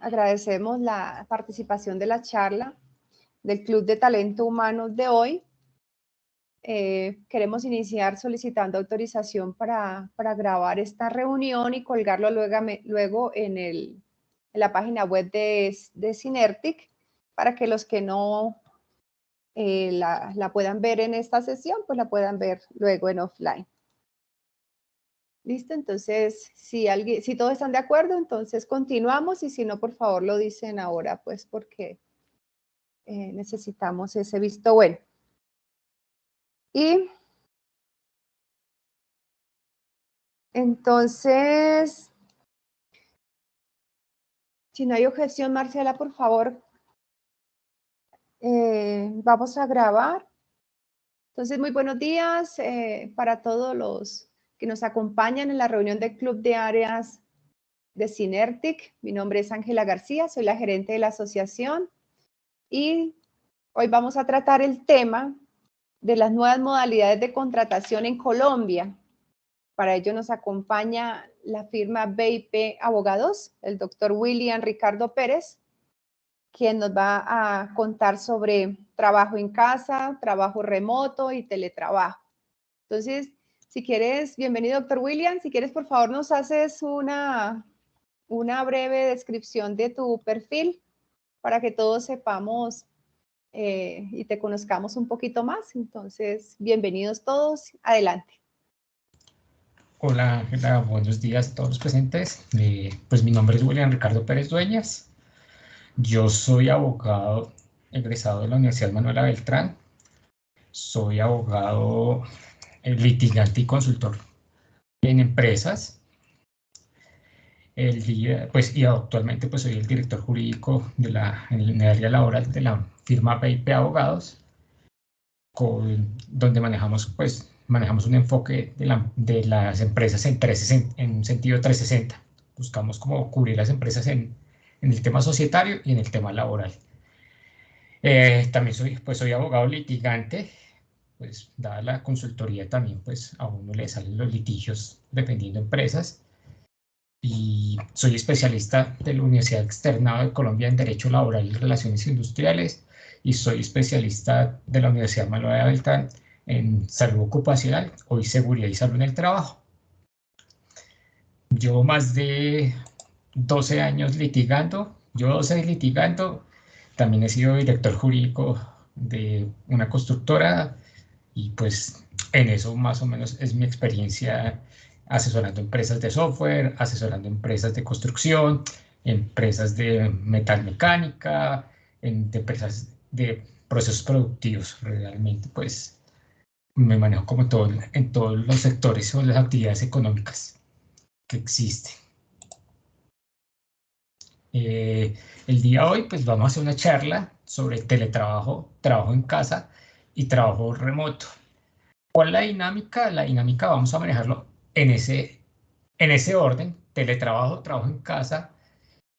agradecemos la participación de la charla del Club de Talento Humano de hoy. Queremos iniciar solicitando autorización para grabar esta reunión y colgarlo luego en la página web de Synertic, para que los que no la puedan ver en esta sesión, pues la puedan ver luego en offline. ¿Listo? Entonces, si todos están de acuerdo, entonces continuamos, y si no, por favor, lo dicen ahora, pues porque necesitamos ese visto bueno. Y entonces, si no hay objeción, Marcela, por favor, vamos a grabar. Entonces, muy buenos días para todos los que nos acompañan en la reunión del Club de Áreas de Synertic. Mi nombre es Ángela García, soy la gerente de la asociación, y hoy vamos a tratar el tema de las nuevas modalidades de contratación en Colombia. Para ello nos acompaña la firma BIP Abogados, el doctor William Ricardo Pérez, quien nos va a contar sobre trabajo en casa, trabajo remoto y teletrabajo. Entonces, si quieres, bienvenido, doctor William. Si quieres, por favor, nos haces una breve descripción de tu perfil para que todos sepamos y te conozcamos un poquito más. Entonces, bienvenidos todos. Adelante. Hola Ángela, buenos días a todos los presentes. Pues mi nombre es William Ricardo Pérez Dueñas. Yo soy abogado egresado de la Universidad Manuela Beltrán. Soy abogado litigante y consultor en empresas. Y actualmente pues soy el director jurídico en el área laboral de la firma BIP Abogados, donde manejamos un enfoque de las empresas en un sentido 360. Buscamos como cubrir las empresas en el tema societario y en el tema laboral. También soy abogado litigante, pues dada la consultoría también pues a uno le salen los litigios dependiendo de empresas. Y soy especialista de la Universidad Externado de Colombia en Derecho Laboral y Relaciones Industriales, y soy especialista de la Universidad Manuela Beltrán en Salud Ocupacional, hoy Seguridad y Salud en el Trabajo. Llevo más de 12 años litigando, también he sido director jurídico de una constructora, y pues en eso más o menos es mi experiencia asesorando empresas de software, asesorando empresas de construcción, empresas de metalmecánica, de empresas de procesos productivos. Realmente pues me manejo como en todos los sectores o las actividades económicas que existen. El día de hoy pues vamos a hacer una charla sobre teletrabajo, trabajo en casa y trabajo remoto. ¿Cuál es la dinámica? La dinámica vamos a manejarlo en ese orden: teletrabajo, trabajo en casa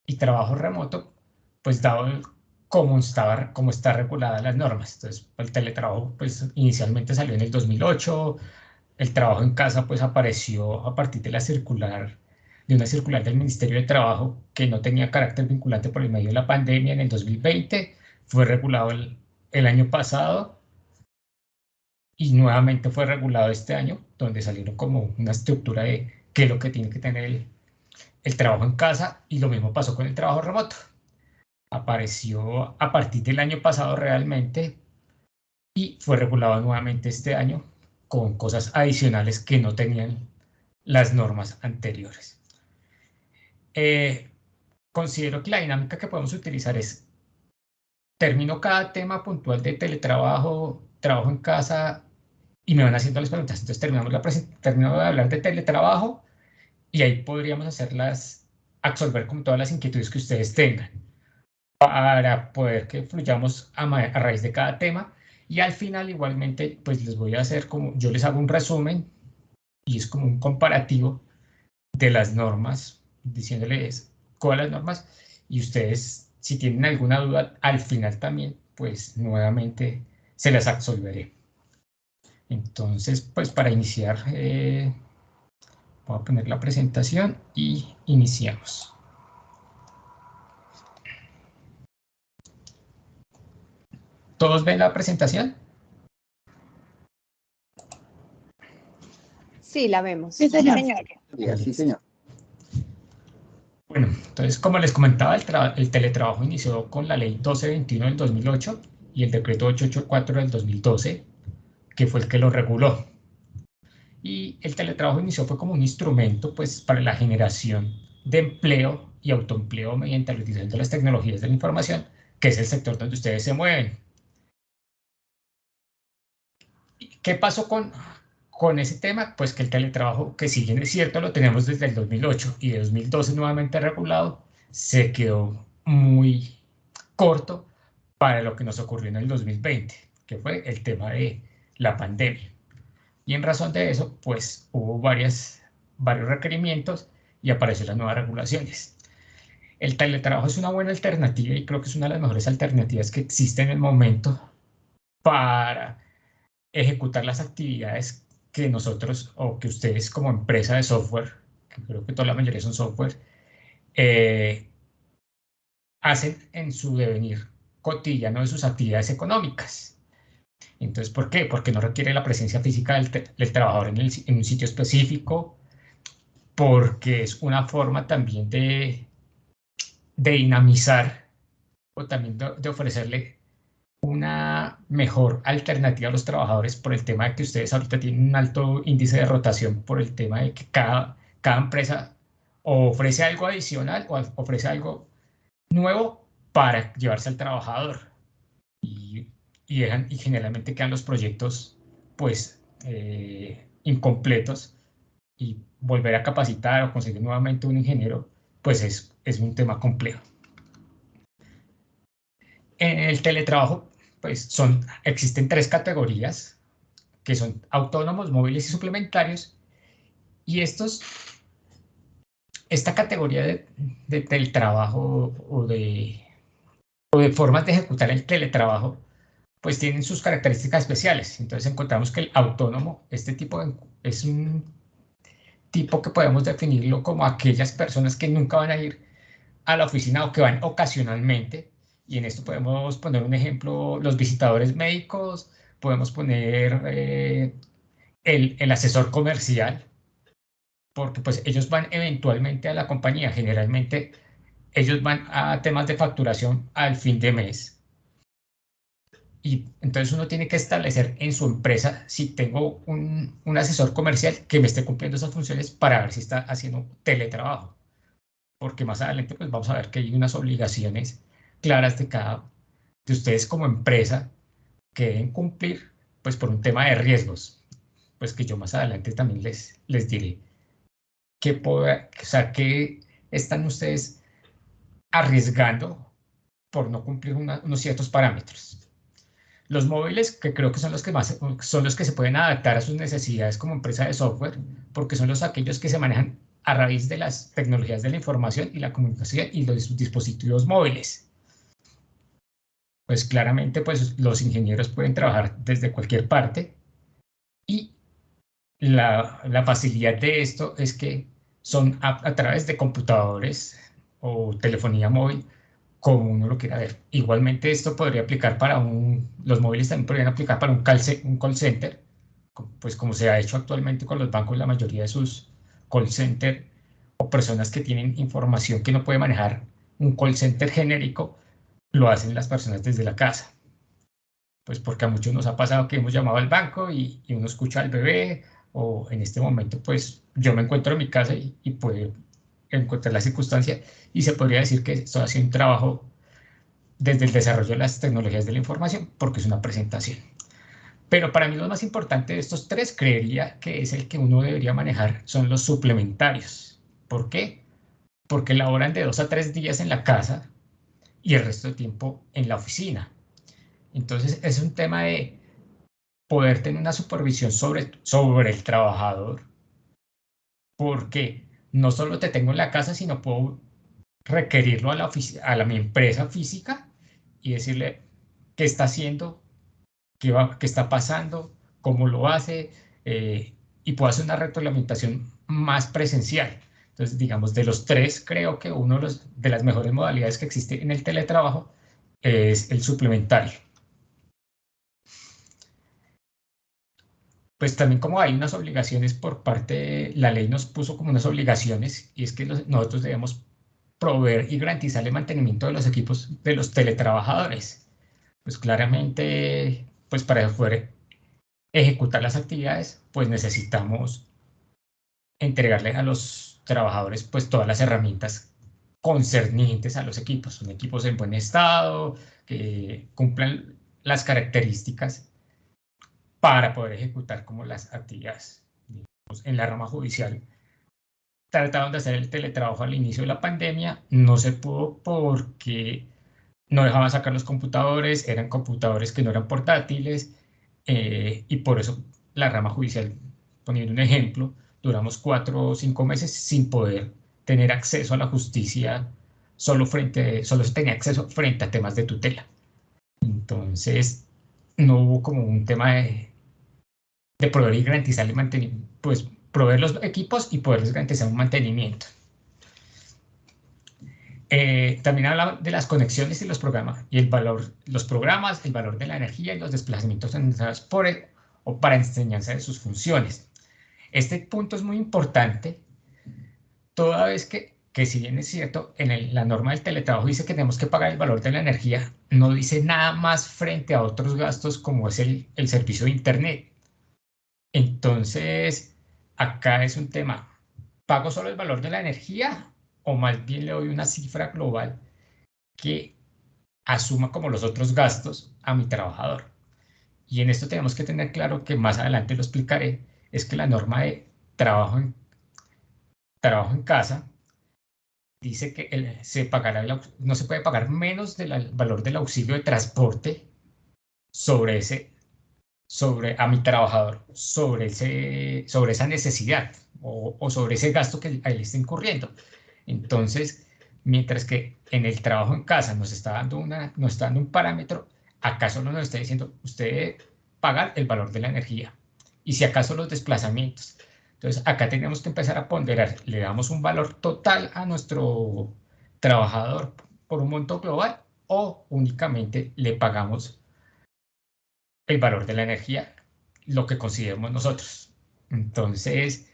y trabajo remoto, pues dado cómo está regulada las normas. Entonces, el teletrabajo pues inicialmente salió en el 2008, el trabajo en casa pues apareció a partir de una circular del Ministerio de Trabajo que no tenía carácter vinculante por el medio de la pandemia en el 2020, fue regulado el año pasado, y nuevamente fue regulado este año, donde salieron como una estructura de qué es lo que tiene que tener el trabajo en casa, y lo mismo pasó con el trabajo remoto. Apareció a partir del año pasado realmente, y fue regulado nuevamente este año con cosas adicionales que no tenían las normas anteriores. Considero que la dinámica que podemos utilizar es: termino cada tema puntual de teletrabajo, trabajo en casa, y me van haciendo las preguntas. Entonces terminamos de hablar de teletrabajo, y ahí podríamos absorber como todas las inquietudes que ustedes tengan, para poder que fluyamos a raíz de cada tema. Y al final igualmente pues les voy a hacer yo les hago un resumen, y es como un comparativo de las normas, diciéndoles cuáles las normas, y ustedes, si tienen alguna duda, al final también pues nuevamente se las absolveré. Entonces pues para iniciar voy a poner la presentación y iniciamos. ¿Todos ven la presentación? Sí, la vemos. Sí, señor. Sí, señor. Bueno, entonces, como les comentaba, el teletrabajo inició con la ley 1221 del 2008 y el decreto 884 del 2012, que fue el que lo reguló. Y el teletrabajo inició fue como un instrumento pues, para la generación de empleo y autoempleo mediante la utilización de las tecnologías de la información, que es el sector donde ustedes se mueven. ¿Qué pasó con ese tema? Pues que el teletrabajo, que si bien es cierto, lo tenemos desde el 2008 y de 2012 nuevamente regulado, se quedó muy corto para lo que nos ocurrió en el 2020, que fue el tema de la pandemia. Y en razón de eso, pues hubo varios requerimientos y aparecieron las nuevas regulaciones. El teletrabajo es una buena alternativa y creo que es una de las mejores alternativas que existe en el momento para ejecutar las actividades que nosotros o que ustedes como empresa de software, que creo que toda la mayoría son software, hacen en su devenir cotidiano de sus actividades económicas. Entonces, ¿por qué? Porque no requiere la presencia física del trabajador en un sitio específico, porque es una forma también de dinamizar o también de ofrecerle una mejor alternativa a los trabajadores por el tema de que ustedes ahorita tienen un alto índice de rotación por el tema de que cada empresa ofrece algo adicional o ofrece algo nuevo para llevarse al trabajador y generalmente quedan los proyectos pues incompletos y volver a capacitar o conseguir nuevamente un ingeniero pues es un tema complejo. En el teletrabajo pues existen 3 categorías que son autónomos, móviles y suplementarios, y esta categoría de teletrabajo o de formas de ejecutar el teletrabajo pues tienen sus características especiales. Entonces encontramos que el autónomo, es un tipo que podemos definirlo como aquellas personas que nunca van a ir a la oficina o que van ocasionalmente, y en esto podemos poner un ejemplo, los visitadores médicos, podemos poner el asesor comercial, porque pues ellos van eventualmente a la compañía, generalmente ellos van a temas de facturación al fin de mes. Y entonces uno tiene que establecer en su empresa si tengo un asesor comercial que me esté cumpliendo esas funciones para ver si está haciendo teletrabajo. Porque más adelante pues vamos a ver que hay unas obligaciones claras de ustedes como empresa que deben cumplir pues por un tema de riesgos, pues que yo más adelante también les diré que están ustedes arriesgando por no cumplir unos ciertos parámetros. Los móviles, que creo que son los que se pueden adaptar a sus necesidades como empresa de software, porque son aquellos que se manejan a raíz de las tecnologías de la información y la comunicación y los dispositivos móviles. Pues claramente pues, los ingenieros pueden trabajar desde cualquier parte y la facilidad de esto es que son a través de computadores o telefonía móvil, como uno lo quiera ver. Igualmente esto podría aplicar los móviles también podrían aplicar para un call center, pues como se ha hecho actualmente con los bancos, la mayoría de sus call center o personas que tienen información que no puede manejar un call center genérico, lo hacen las personas desde la casa. Pues porque a muchos nos ha pasado que hemos llamado al banco y uno escucha al bebé, o en este momento pues yo me encuentro en mi casa y puedo encontrar la circunstancia y se podría decir que estoy haciendo un trabajo desde el desarrollo de las tecnologías de la información porque es una presentación. Pero para mí lo más importante de estos 3, creería que es el que uno debería manejar, son los suplementarios. ¿Por qué? Porque laboran de 2 a 3 días en la casa y el resto del tiempo en la oficina. Entonces es un tema de poder tener una supervisión sobre el trabajador, porque no solo te tengo en la casa, sino puedo requerirlo a mi empresa física y decirle qué está haciendo, qué está pasando, cómo lo hace, y puedo hacer una retroalimentación más presencial. Entonces, digamos, de los 3, creo que uno de las mejores modalidades que existe en el teletrabajo es el suplementario. pues también como hay unas obligaciones por parte, la ley nos puso como unas obligaciones, y es que nosotros debemos proveer y garantizar el mantenimiento de los equipos de los teletrabajadores. Pues claramente, pues para poder ejecutar las actividades, pues necesitamos entregarle a los trabajadores pues todas las herramientas concernientes a los equipos. Son equipos en buen estado, que cumplan las características para poder ejecutar como las actividades. Digamos, en la rama judicial trataron de hacer el teletrabajo al inicio de la pandemia, no se pudo porque no dejaban sacar los computadores, eran computadores que no eran portátiles, y por eso la rama judicial, poniendo un ejemplo, duramos 4 o 5 meses sin poder tener acceso a la justicia, solo se tenía acceso frente a temas de tutela. Entonces, no hubo como un tema de proveer y garantizar el mantenimiento, pues proveer los equipos y poderles garantizar un mantenimiento. También habla de las conexiones y los programas, y el valor, los programas, el valor de la energía y los desplazamientos necesarios o para enseñanza de sus funciones. Este punto es muy importante, toda vez que si bien es cierto, en la norma del teletrabajo dice que tenemos que pagar el valor de la energía, no dice nada más frente a otros gastos como es el servicio de Internet. Entonces, acá es un tema, ¿pago solo el valor de la energía o más bien le doy una cifra global que asuma como los otros gastos a mi trabajador? Y en esto tenemos que tener claro, que más adelante lo explicaré, es que la norma de trabajo en casa dice que no se puede pagar menos del valor del auxilio de transporte sobre a mi trabajador, sobre esa necesidad o sobre ese gasto que a él está incurriendo. Entonces, mientras que en el trabajo en casa nos está dando un parámetro, acá solo nos está diciendo, usted debe pagar el valor de la energía y si acaso los desplazamientos. Entonces, acá tenemos que empezar a ponderar, le damos un valor total a nuestro trabajador por un monto global o únicamente le pagamos el valor de la energía, lo que consideremos nosotros. Entonces,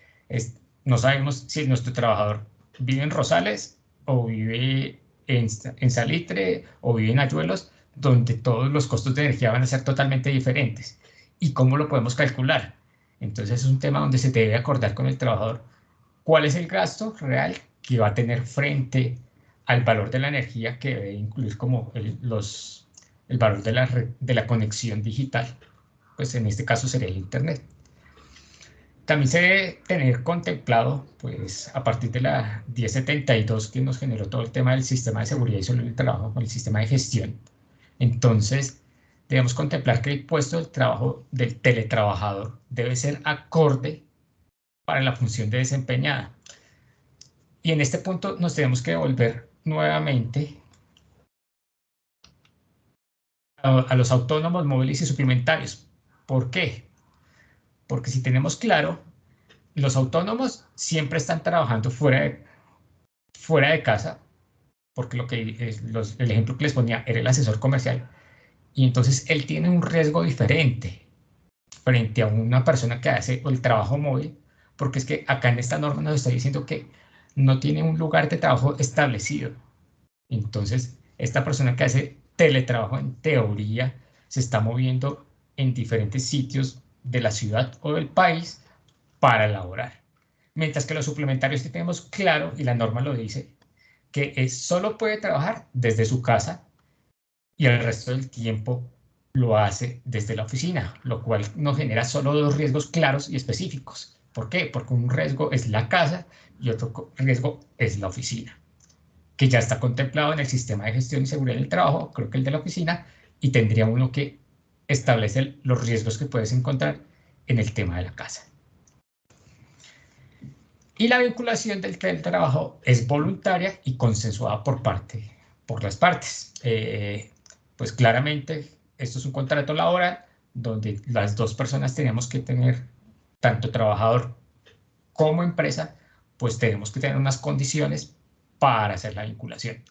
no sabemos si nuestro trabajador vive en Rosales o vive en Salitre o vive en Ayuelos, donde todos los costos de energía van a ser totalmente diferentes. ¿Y cómo lo podemos calcular? Entonces es un tema donde se debe acordar con el trabajador cuál es el gasto real que va a tener frente al valor de la energía, que debe incluir como el valor de la conexión digital, pues en este caso sería el Internet. También se debe tener contemplado, pues a partir de la 1072 que nos generó todo el tema del sistema de seguridad y salud del trabajo, con el sistema de gestión, entonces debemos contemplar que el puesto del trabajo del teletrabajador debe ser acorde para la función de desempeñada. Y en este punto nos tenemos que devolver nuevamente a los autónomos, móviles y suplementarios. ¿Por qué? Porque si tenemos claro, los autónomos siempre están trabajando fuera de casa, porque el ejemplo que les ponía era el asesor comercial, y entonces él tiene un riesgo diferente frente a una persona que hace el trabajo móvil, porque es que acá en esta norma nos está diciendo que no tiene un lugar de trabajo establecido. Entonces, esta persona que hace teletrabajo en teoría se está moviendo en diferentes sitios de la ciudad o del país para laborar. Mientras que los suplementarios que tenemos claro, y la norma lo dice, que solo puede trabajar desde su casa y el resto del tiempo lo hace desde la oficina, lo cual nos genera solo dos riesgos claros y específicos. ¿Por qué? Porque un riesgo es la casa y otro riesgo es la oficina, que ya está contemplado en el sistema de gestión y seguridad del trabajo, creo que el de la oficina, y tendría uno que establecer los riesgos que puedes encontrar en el tema de la casa. Y la vinculación del teletrabajo es voluntaria y consensuada por las partes. Pues claramente esto es un contrato laboral donde las dos personas tenemos que tener, tanto trabajador como empresa, pues tenemos que tener unas condiciones para hacer la vinculación.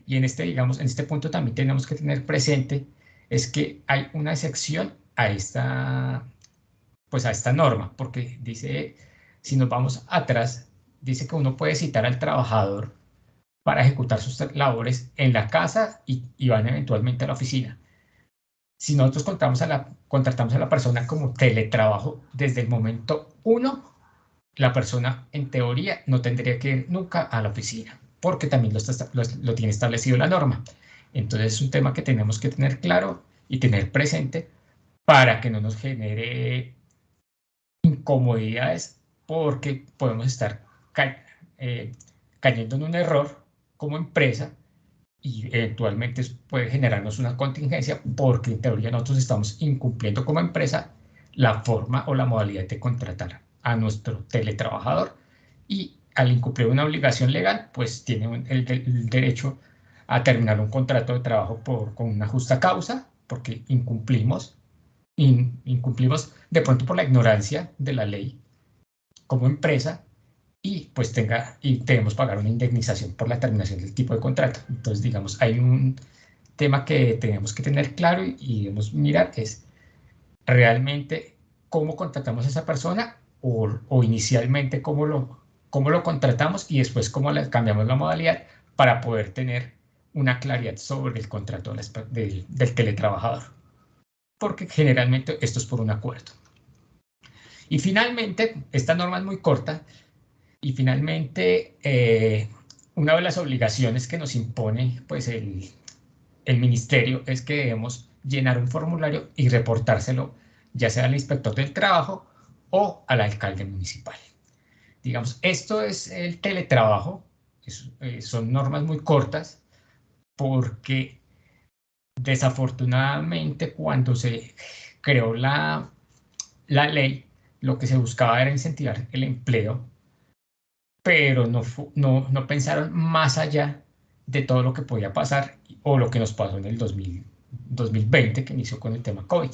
Y digamos, en este punto también tenemos que tener presente es que hay una excepción a esta pues a esta norma, porque dice, si nos vamos atrás, dice que uno puede citar al trabajador para ejecutar sus labores en la casa y van eventualmente a la oficina. Si nosotros contratamos a la persona como teletrabajo, desde el momento 1, la persona en teoría no tendría que ir nunca a la oficina, porque también lo tiene establecido la norma. Entonces es un tema que tenemos que tener claro y tener presente para que no nos genere incomodidades, porque podemos estar cayendo en un error como empresa y eventualmente puede generarnos una contingencia, porque en teoría nosotros estamos incumpliendo como empresa la forma o la modalidad de contratar a nuestro teletrabajador, y al incumplir una obligación legal, pues tiene el derecho a terminar un contrato de trabajo con una justa causa, porque incumplimos de pronto por la ignorancia de la ley como empresa, y pues debemos pagar una indemnización por la terminación del tipo de contrato. Entonces, digamos, hay un tema que tenemos que tener claro y debemos mirar, es realmente cómo contratamos a esa persona, o inicialmente cómo lo contratamos y después cómo le cambiamos la modalidad para poder tener una claridad sobre el contrato del teletrabajador, porque generalmente esto es por un acuerdo. Y finalmente, esta norma es muy corta, y finalmente una de las obligaciones que nos impone pues el ministerio es que debemos llenar un formulario y reportárselo ya sea al inspector del trabajo o al alcalde municipal. Digamos, esto es el teletrabajo, son normas muy cortas, porque desafortunadamente cuando se creó la ley, lo que se buscaba era incentivar el empleo, pero no pensaron más allá de todo lo que podía pasar o lo que nos pasó en el 2020, que inició con el tema COVID.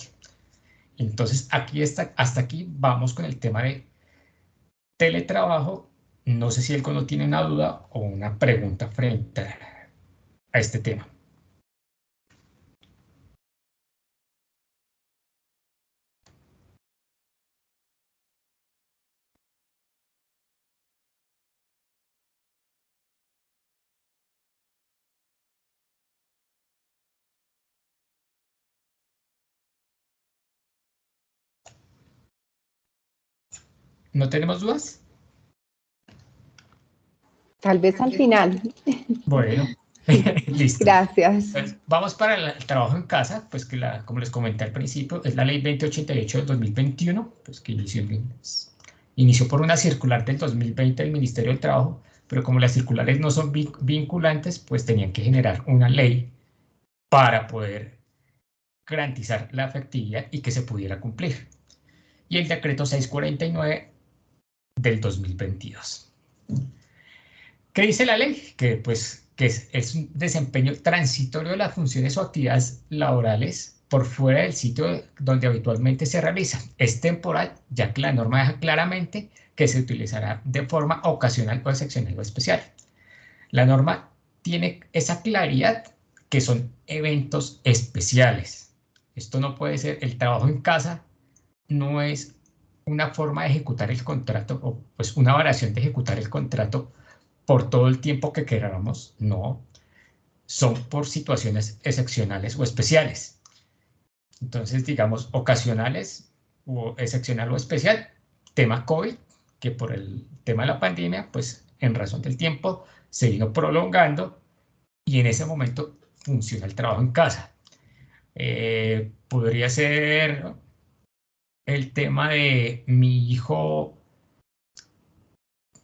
Entonces, hasta aquí vamos con el tema de teletrabajo. No sé si el no tiene una duda o una pregunta frente a este tema. ¿No tenemos dudas? Tal vez al final. Bueno, listo. Gracias. Entonces, vamos para el trabajo en casa, pues que como les comenté al principio, es la ley 2088 del 2021, pues que inició por una circular del 2020 del Ministerio del Trabajo, pero como las circulares no son vinculantes, pues tenían que generar una ley para poder garantizar la efectividad y que se pudiera cumplir. Y el decreto 649 del 2022. ¿Qué dice la ley? Que es un desempeño transitorio de las funciones o actividades laborales por fuera del sitio donde habitualmente se realiza. Es temporal, ya que la norma deja claramente que se utilizará de forma ocasional o excepcional o especial. La norma tiene esa claridad que son eventos especiales. Esto no puede ser, el trabajo en casa no es una forma de ejecutar el contrato, o pues una variación de ejecutar el contrato por todo el tiempo que queramos, no, son por situaciones excepcionales o especiales. Entonces, digamos, ocasionales o excepcional o especial, tema COVID, que por el tema de la pandemia, pues en razón del tiempo se vino prolongando y en ese momento funciona el trabajo en casa. Podría ser el tema de mi hijo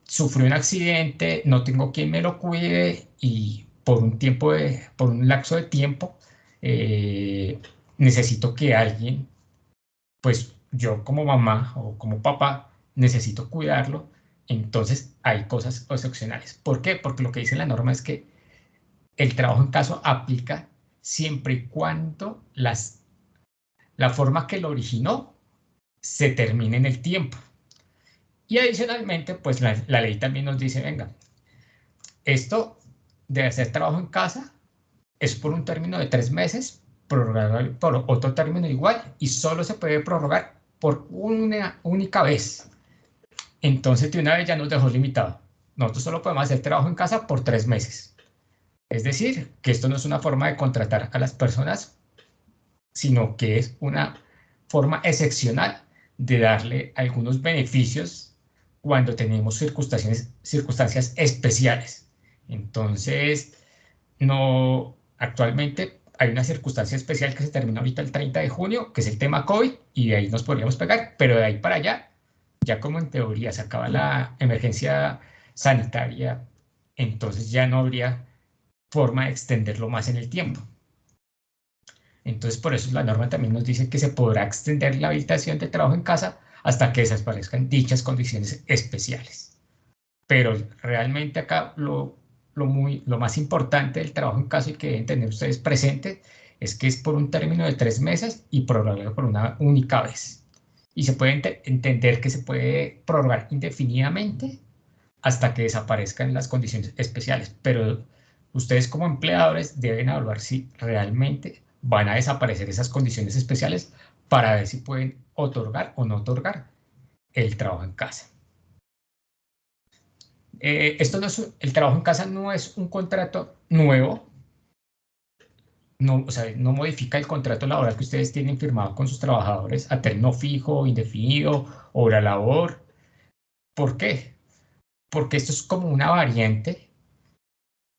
sufrió un accidente, no tengo quien me lo cuide y por un lapso de tiempo necesito que alguien, pues yo como mamá o como papá, necesito cuidarlo. Entonces hay cosas excepcionales. ¿Por qué? Porque lo que dice la norma es que el trabajo en casa aplica siempre y cuando la forma que lo originó se termine en el tiempo. Y adicionalmente, pues la ley también nos dice, venga, esto de hacer trabajo en casa es por un término de 3 meses, prorrogable por otro término igual, y solo se puede prorrogar por una única vez. Entonces, de una vez ya nos dejó limitado. Nosotros solo podemos hacer trabajo en casa por 3 meses. Es decir, que esto no es una forma de contratar a las personas, sino que es una forma excepcional de darle algunos beneficios cuando tenemos circunstancias especiales. Entonces, no, actualmente hay una circunstancia especial que se termina ahorita el 30 de junio, que es el tema COVID, y de ahí nos podríamos pegar, pero de ahí para allá, ya como en teoría se acaba la emergencia sanitaria, entonces ya no habría forma de extenderlo más en el tiempo. Entonces, por eso la norma también nos dice que se podrá extender la habilitación de trabajo en casa hasta que desaparezcan dichas condiciones especiales. Pero realmente acá lo más importante del trabajo en casa y que deben tener ustedes presentes es que es por un término de 3 meses y prorrogado por una única vez. Y se puede entender que se puede prorrogar indefinidamente hasta que desaparezcan las condiciones especiales. Pero ustedes como empleadores deben evaluar si realmente van a desaparecer esas condiciones especiales para ver si pueden otorgar o no otorgar el trabajo en casa. El trabajo en casa no es un contrato nuevo, no, o sea, no modifica el contrato laboral que ustedes tienen firmado con sus trabajadores a término fijo, indefinido, hora labor. ¿Por qué? Porque esto es como una variante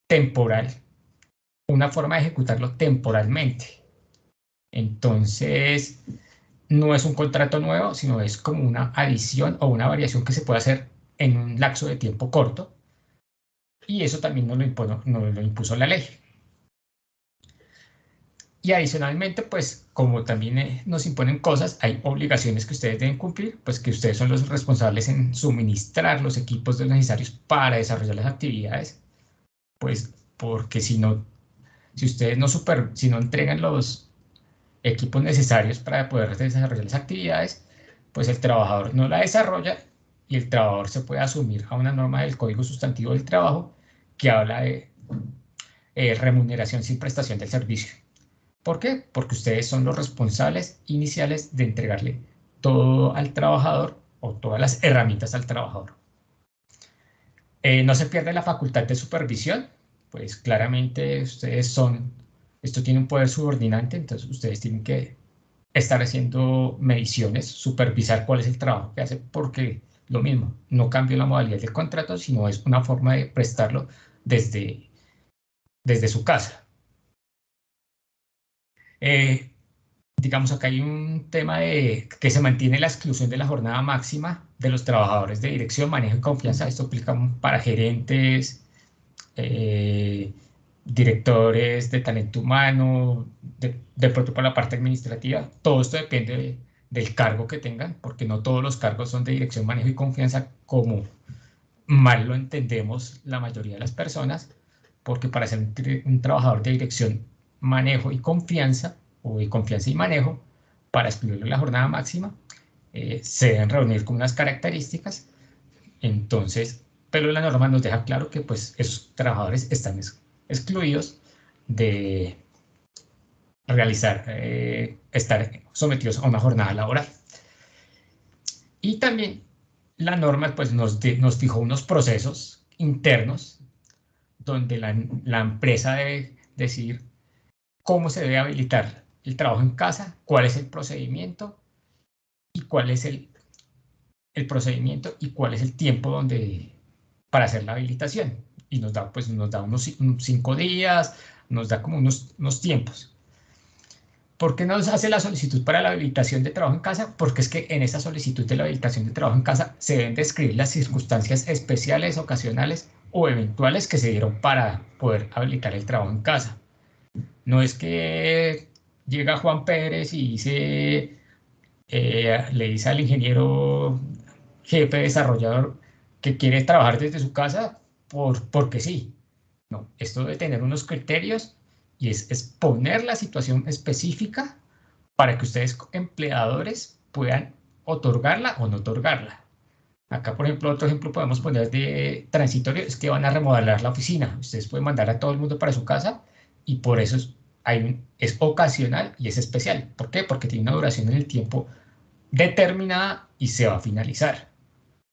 temporal, una forma de ejecutarlo temporalmente. Entonces, no es un contrato nuevo, sino es como una adición o una variación que se puede hacer en un lapso de tiempo corto. Y eso también nos lo impuso la ley. Y adicionalmente, pues como también nos imponen cosas, hay obligaciones que ustedes deben cumplir, pues que ustedes son los responsables en suministrar los equipos necesarios para desarrollar las actividades, pues porque si ustedes si no entregan los equipos necesarios para poder desarrollar las actividades, pues el trabajador no la desarrolla y el trabajador se puede asumir a una norma del Código Sustantivo del Trabajo que habla de remuneración sin prestación del servicio. ¿Por qué? Porque ustedes son los responsables iniciales de entregarle todo al trabajador o todas las herramientas al trabajador. No se pierde la facultad de supervisión, pues claramente esto tiene un poder subordinante, entonces ustedes tienen que estar haciendo mediciones, supervisar cuál es el trabajo que hace, porque lo mismo, no cambia la modalidad del contrato, sino es una forma de prestarlo desde su casa. Digamos, acá hay un tema de que se mantiene la exclusión de la jornada máxima de los trabajadores de dirección, manejo y confianza. Esto aplica para gerentes, directores de talento humano, de pronto para la parte administrativa. Todo esto depende del cargo que tengan, porque no todos los cargos son de dirección, manejo y confianza, como mal lo entendemos la mayoría de las personas, porque para ser un trabajador de dirección, manejo y confianza, o de confianza y manejo, para excluirlo de la jornada máxima, se deben reunir con unas características. Entonces, pero la norma nos deja claro que pues esos trabajadores están excluidos de estar sometidos a una jornada laboral. Y también la norma pues nos fijó unos procesos internos donde la empresa debe decidir cómo se debe habilitar el trabajo en casa, cuál es el procedimiento y cuál es el procedimiento y cuál es el tiempo para hacer la habilitación. Y nos da unos 5 días, nos da como unos tiempos. ¿Por qué nos hace la solicitud para la habilitación de trabajo en casa? Porque es que en esa solicitud de la habilitación de trabajo en casa se deben describir las circunstancias especiales, ocasionales o eventuales que se dieron para poder habilitar el trabajo en casa. No es que llega Juan Pérez y le dice al ingeniero jefe desarrollador que quiere trabajar desde su casa porque sí. No, esto debe tener unos criterios y es poner la situación específica para que ustedes, empleadores, puedan otorgarla o no otorgarla. Acá, por ejemplo, otro ejemplo podemos poner de transitorio, es que van a remodelar la oficina. Ustedes pueden mandar a todo el mundo para su casa y por eso es ocasional y es especial. ¿Por qué? Porque tiene una duración en el tiempo determinada y se va a finalizar.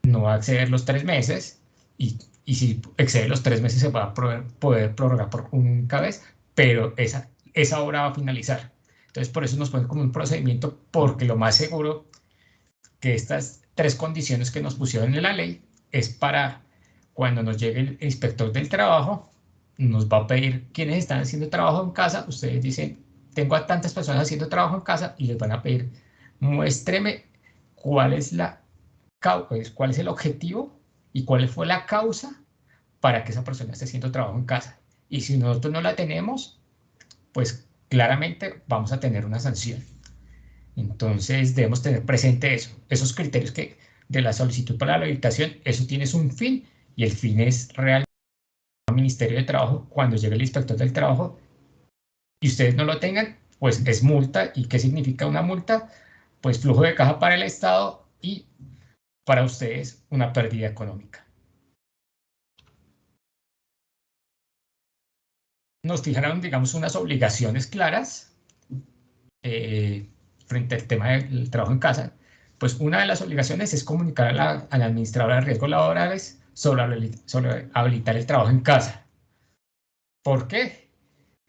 No va a exceder los 3 meses y si excede los 3 meses se va a poder prorrogar por única vez, pero esa obra va a finalizar. Entonces, por eso nos ponen como un procedimiento, porque lo más seguro que estas 3 condiciones que nos pusieron en la ley es para cuando nos llegue el inspector del trabajo, nos va a pedir quiénes están haciendo trabajo en casa. Ustedes dicen, tengo a tantas personas haciendo trabajo en casa, y les van a pedir, muéstreme cuál es el objetivo y cuál fue la causa para que esa persona esté haciendo trabajo en casa. Y si nosotros no la tenemos, pues claramente vamos a tener una sanción. Entonces debemos tener presente eso, esos criterios que de la solicitud para la habilitación, eso tiene un fin, y el fin es realmente al Ministerio de Trabajo cuando llegue el inspector del trabajo y ustedes no lo tengan, pues es multa. ¿Y qué significa una multa? Pues flujo de caja para el Estado y para ustedes una pérdida económica. Nos fijaron, digamos, unas obligaciones claras frente al tema del trabajo en casa. Pues una de las obligaciones es comunicar a la administradora de riesgos laborales sobre habilitar el trabajo en casa. ¿Por qué?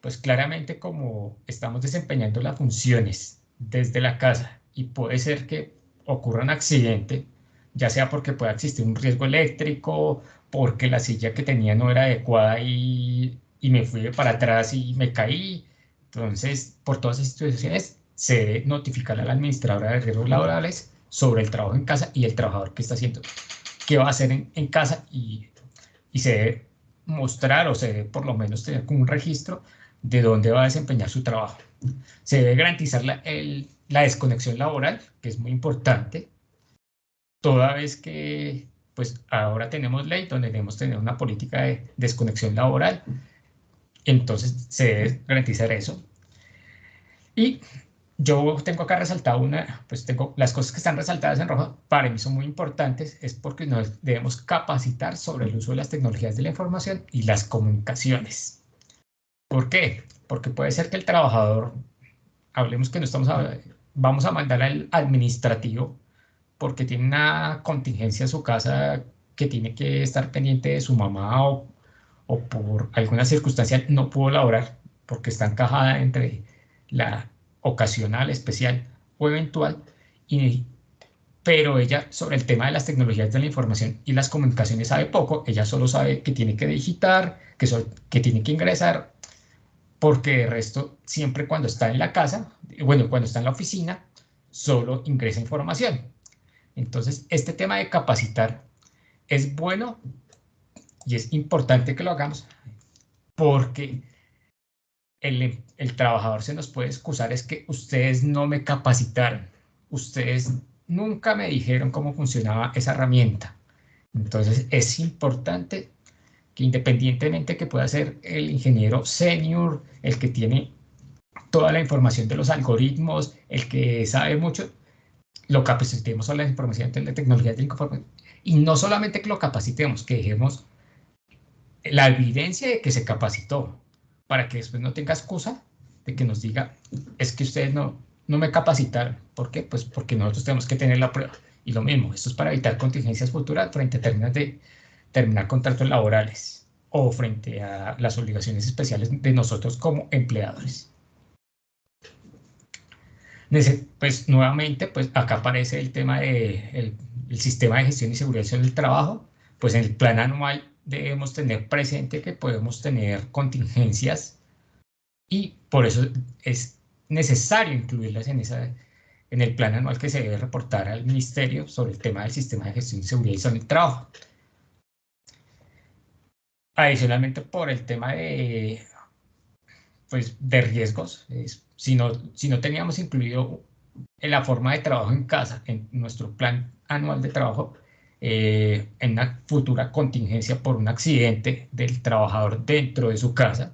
Pues claramente, como estamos desempeñando las funciones desde la casa y puede ser que ocurra un accidente, ya sea porque pueda existir un riesgo eléctrico, porque la silla que tenía no era adecuada y me fui para atrás y me caí. Entonces, por todas esas situaciones, se debe notificar a la administradora de riesgos laborales sobre el trabajo en casa y el trabajador que está haciendo, qué va a hacer en casa, y se debe mostrar, o se debe por lo menos tener como un registro de dónde va a desempeñar su trabajo. Se debe garantizar la desconexión laboral, que es muy importante, toda vez que pues ahora tenemos ley donde debemos tener una política de desconexión laboral. Entonces se debe garantizar eso. Y yo tengo acá resaltado pues tengo las cosas que están resaltadas en rojo, para mí son muy importantes, es porque nos debemos capacitar sobre el uso de las tecnologías de la información y las comunicaciones. ¿Por qué? Porque puede ser que el trabajador, hablemos que vamos a mandar al administrativo porque tiene una contingencia en su casa, que tiene que estar pendiente de su mamá, o por alguna circunstancia no pudo laborar porque está encajada entre la ocasional, especial o eventual, pero ella sobre el tema de las tecnologías de la información y las comunicaciones sabe poco. Ella solo sabe que tiene que digitar, que tiene que ingresar, porque de resto, siempre cuando está en la casa, bueno, cuando está en la oficina, solo ingresa información. Entonces, este tema de capacitar es bueno y es importante que lo hagamos, porque el trabajador se nos puede excusar, es que ustedes no me capacitaron, ustedes nunca me dijeron cómo funcionaba esa herramienta. Entonces, es importante que, independientemente que pueda ser el ingeniero senior, el que tiene toda la información de los algoritmos, el que sabe mucho, lo capacitemos a la información de la tecnología de la información. Y no solamente que lo capacitemos, que dejemos la evidencia de que se capacitó, para que después no tenga excusa de que nos diga, es que ustedes no me capacitaron. ¿Por qué? Pues porque nosotros tenemos que tener la prueba. Y lo mismo, esto es para evitar contingencias futuras frente a términos de terminar contratos laborales o frente a las obligaciones especiales de nosotros como empleadores. Pues nuevamente, pues acá aparece el tema de el sistema de gestión y seguridad del trabajo. Pues en el plan anual debemos tener presente que podemos tener contingencias, y por eso es necesario incluirlas en el plan anual que se debe reportar al ministerio sobre el tema del sistema de gestión y seguridad y salud del trabajo. Adicionalmente, por el tema pues, de riesgos, si no teníamos incluido en la forma de trabajo en casa, en nuestro plan anual de trabajo, en una futura contingencia por un accidente del trabajador dentro de su casa,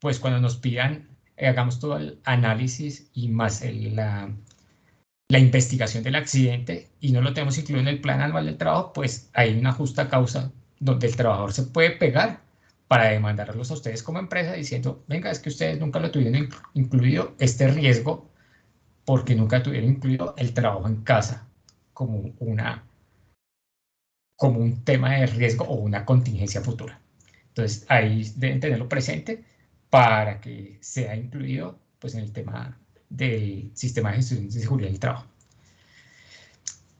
pues cuando nos pidan, hagamos todo el análisis y más la investigación del accidente y no lo tenemos incluido en el plan anual del trabajo, pues hay una justa causa donde el trabajador se puede pegar para demandarlos a ustedes como empresa diciendo, venga, es que ustedes nunca lo tuvieron incluido este riesgo porque nunca tuvieron incluido el trabajo en casa como un tema de riesgo o una contingencia futura. Entonces, ahí deben tenerlo presente para que sea incluido pues, en el tema del sistema de gestión de seguridad del trabajo.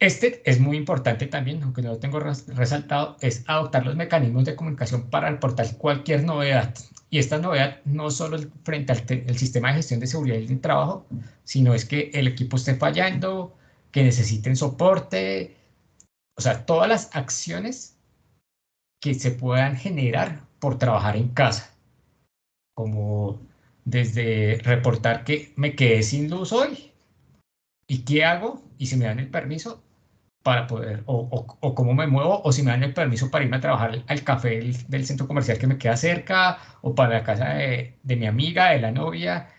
Este es muy importante también, aunque no lo tengo resaltado, es adoptar los mecanismos de comunicación para reportar cualquier novedad. Y esta novedad no solo frente al sistema de gestión de seguridad del trabajo, sino es que el equipo esté fallando, que necesiten soporte, o sea, todas las acciones que se puedan generar por trabajar en casa, como desde reportar que me quedé sin luz hoy y qué hago y si me dan el permiso para poder, o cómo me muevo, o si me dan el permiso para irme a trabajar al café del centro comercial que me queda cerca, o para la casa de mi amiga, de la novia,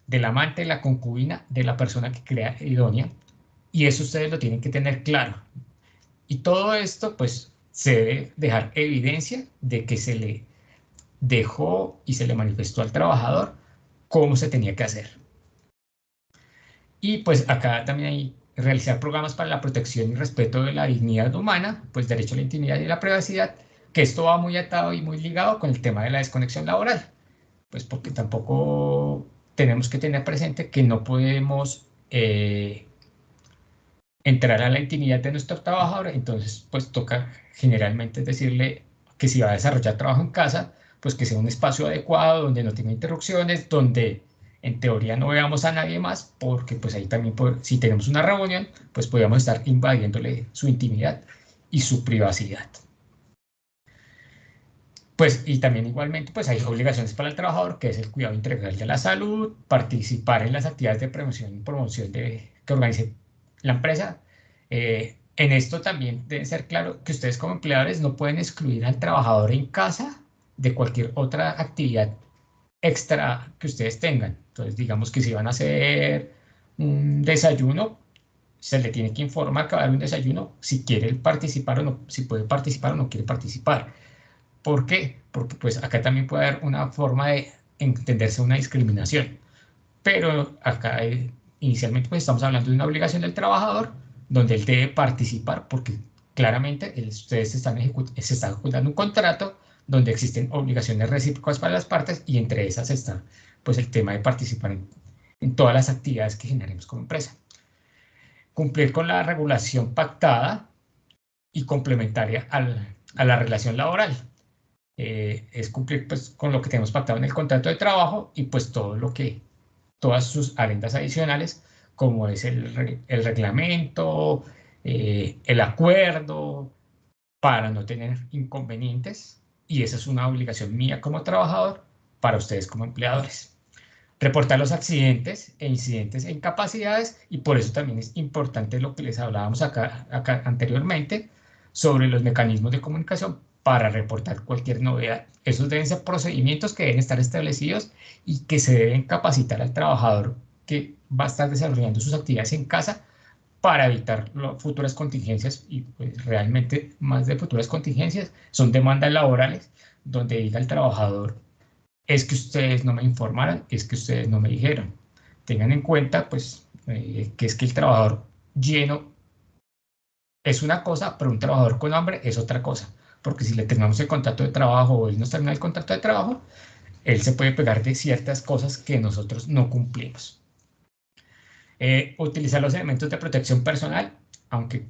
del amante, de la concubina, de la persona que crea idónea. Y eso ustedes lo tienen que tener claro. Y todo esto, pues, se debe dejar evidencia de que se le dejó y se le manifestó al trabajador cómo se tenía que hacer. Y pues acá también hay realizar programas para la protección y respeto de la dignidad humana, pues derecho a la intimidad y la privacidad, que esto va muy atado y muy ligado con el tema de la desconexión laboral, pues porque tampoco tenemos que tener presente que no podemos entrar a la intimidad de nuestro trabajador, entonces pues toca generalmente decirle que si va a desarrollar trabajo en casa, pues que sea un espacio adecuado, donde no tenga interrupciones, donde en teoría no veamos a nadie más, porque pues ahí también, si tenemos una reunión, pues podríamos estar invadiéndole su intimidad y su privacidad. Pues y también igualmente pues hay obligaciones para el trabajador, que es el cuidado integral de la salud, participar en las actividades de promoción y promoción que organice la empresa. En esto también debe ser claro que ustedes como empleadores no pueden excluir al trabajador en casa de cualquier otra actividad extra que ustedes tengan. Entonces, digamos que si van a hacer un desayuno, se le tiene que informar que va a haber un desayuno, si quiere participar o no, si puede participar o no quiere participar. ¿Por qué? Porque pues acá también puede haber una forma de entenderse una discriminación. Pero acá inicialmente pues estamos hablando de una obligación del trabajador donde él debe participar porque claramente ustedes se están ejecutando un contrato donde existen obligaciones recíprocas para las partes y entre esas está pues el tema de participar en todas las actividades que generemos como empresa. Cumplir con la regulación pactada y complementaria a la relación laboral. Es cumplir pues, con lo que tenemos pactado en el contrato de trabajo y pues todas sus arendas adicionales, como es el reglamento, el acuerdo, para no tener inconvenientes, y esa es una obligación mía como trabajador para ustedes como empleadores. Reportar los accidentes e incidentes e incapacidades, y por eso también es importante lo que les hablábamos acá anteriormente sobre los mecanismos de comunicación para reportar cualquier novedad. Esos deben ser procedimientos que deben estar establecidos y que se deben capacitar al trabajador que va a estar desarrollando sus actividades en casa para evitar futuras contingencias y pues, realmente más de futuras contingencias son demandas laborales donde diga el trabajador es que ustedes no me informaron, es que ustedes no me dijeron. Tengan en cuenta pues que es que el trabajador lleno es una cosa, pero un trabajador con hambre es otra cosa. Porque si le terminamos el contrato de trabajo o él nos termina el contrato de trabajo, él se puede pegar de ciertas cosas que nosotros no cumplimos. Utilizar los elementos de protección personal, aunque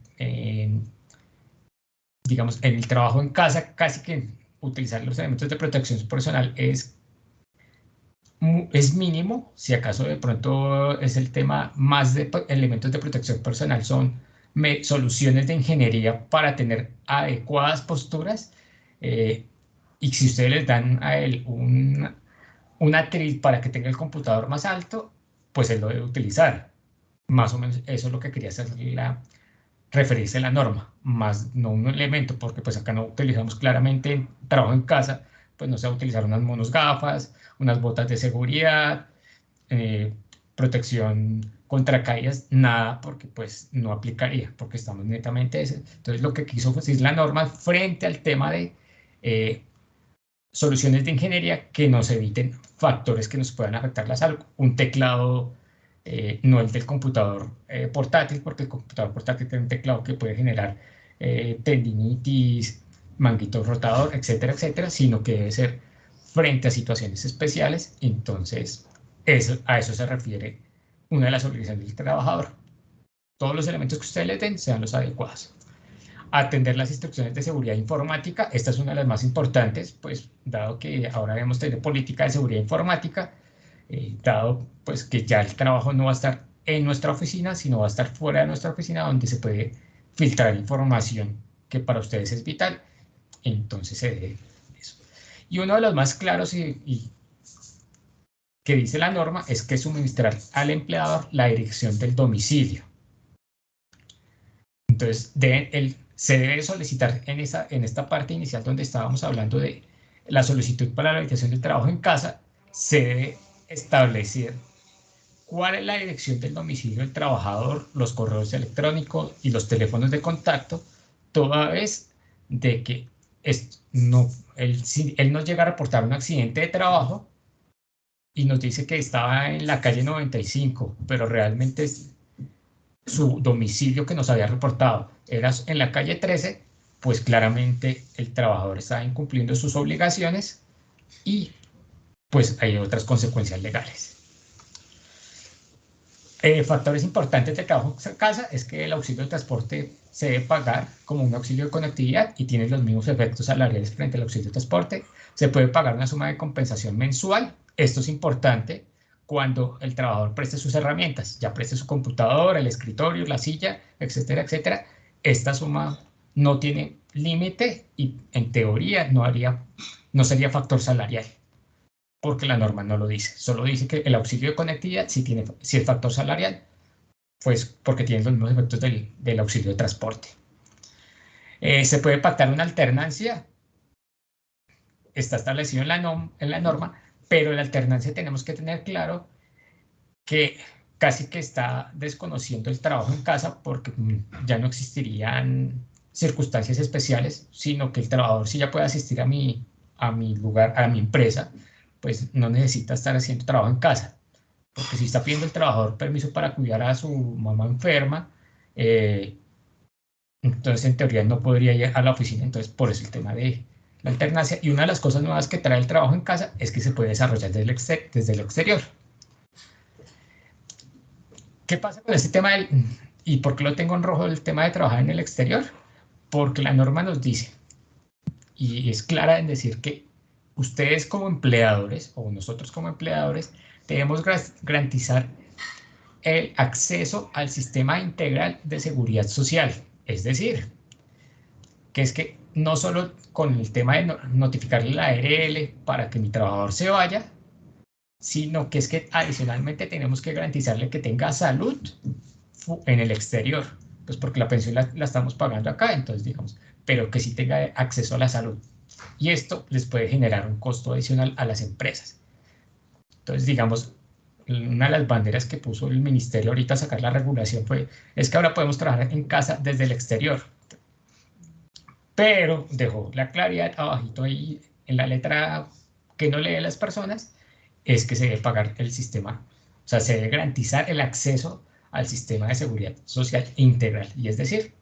digamos en el trabajo en casa casi que utilizar los elementos de protección personal es mínimo, si acaso de pronto es el tema más de elementos de protección personal, son soluciones de ingeniería para tener adecuadas posturas y si ustedes les dan a él un atril para que tenga el computador más alto, pues él lo debe utilizar. Más o menos eso es lo que quería hacer referirse a la norma, más no un elemento, porque pues acá no utilizamos claramente trabajo en casa, pues no se va a utilizar unas monos gafas, unas botas de seguridad, protección contra caídas, nada, porque pues no aplicaría, porque estamos netamente ese. Entonces lo que quiso decir la norma frente al tema de soluciones de ingeniería que nos eviten factores que nos puedan afectar la salud. Un teclado no el del computador portátil, porque el computador portátil tiene un teclado que puede generar tendinitis, manguito rotador, etcétera, etcétera, sino que debe ser frente a situaciones especiales. Entonces, a eso se refiere una de las obligaciones del trabajador. Todos los elementos que ustedes le den sean los adecuados. Atender las instrucciones de seguridad informática, esta es una de las más importantes, pues dado que ahora debemos tener política de seguridad informática, dado pues que ya el trabajo no va a estar en nuestra oficina, sino va a estar fuera de nuestra oficina, donde se puede filtrar información que para ustedes es vital. Entonces se debe eso. Y uno de los más claros y que dice la norma es que suministrar al empleador la dirección del domicilio. Entonces se debe solicitar en esta parte inicial donde estábamos hablando de la solicitud para la realización del trabajo en casa, se debe establecer cuál es la dirección del domicilio del trabajador, los correos electrónicos y los teléfonos de contacto, toda vez de que él nos llega a reportar un accidente de trabajo y nos dice que estaba en la calle 95, pero realmente su domicilio que nos había reportado era en la calle 13, pues claramente el trabajador estaba incumpliendo sus obligaciones y pues hay otras consecuencias legales. Factores importantes de trabajo en casa es que el auxilio de transporte se debe pagar como un auxilio de conectividad y tiene los mismos efectos salariales frente al auxilio de transporte. Se puede pagar una suma de compensación mensual. Esto es importante cuando el trabajador preste sus herramientas, ya preste su computadora, el escritorio, la silla, etcétera, etcétera. Esta suma no tiene límite y en teoría no sería factor salarial, porque la norma no lo dice. Solo dice que el auxilio de conectividad si es factor salarial, pues porque tiene los mismos efectos del auxilio de transporte. Se puede pactar una alternancia, está establecido en la norma, pero la alternancia tenemos que tener claro que casi que está desconociendo el trabajo en casa porque ya no existirían circunstancias especiales, sino que el trabajador si ya puede asistir a mi lugar, a mi empresa, pues no necesita estar haciendo trabajo en casa. Porque si está pidiendo el trabajador permiso para cuidar a su mamá enferma, entonces en teoría no podría ir a la oficina, entonces por eso el tema de la alternancia. Y una de las cosas nuevas que trae el trabajo en casa es que se puede desarrollar desde el exterior. ¿Qué pasa con este tema y por qué lo tengo en rojo el tema de trabajar en el exterior? Porque la norma nos dice, y es clara en decir que ustedes como empleadores, o nosotros como empleadores, debemos garantizar el acceso al sistema integral de seguridad social. Es decir, que es que no solo con el tema de notificarle la ARL para que mi trabajador se vaya, sino que es que adicionalmente tenemos que garantizarle que tenga salud en el exterior, pues porque la pensión la estamos pagando acá, entonces digamos, pero que sí tenga acceso a la salud. Y esto les puede generar un costo adicional a las empresas. Entonces, digamos, una de las banderas que puso el ministerio ahorita a sacar la regulación es que ahora podemos trabajar en casa desde el exterior. Pero dejó la claridad abajito ahí en la letra que no leen las personas, es que se debe pagar el sistema, o sea, se debe garantizar el acceso al sistema de seguridad social integral. Y es decir,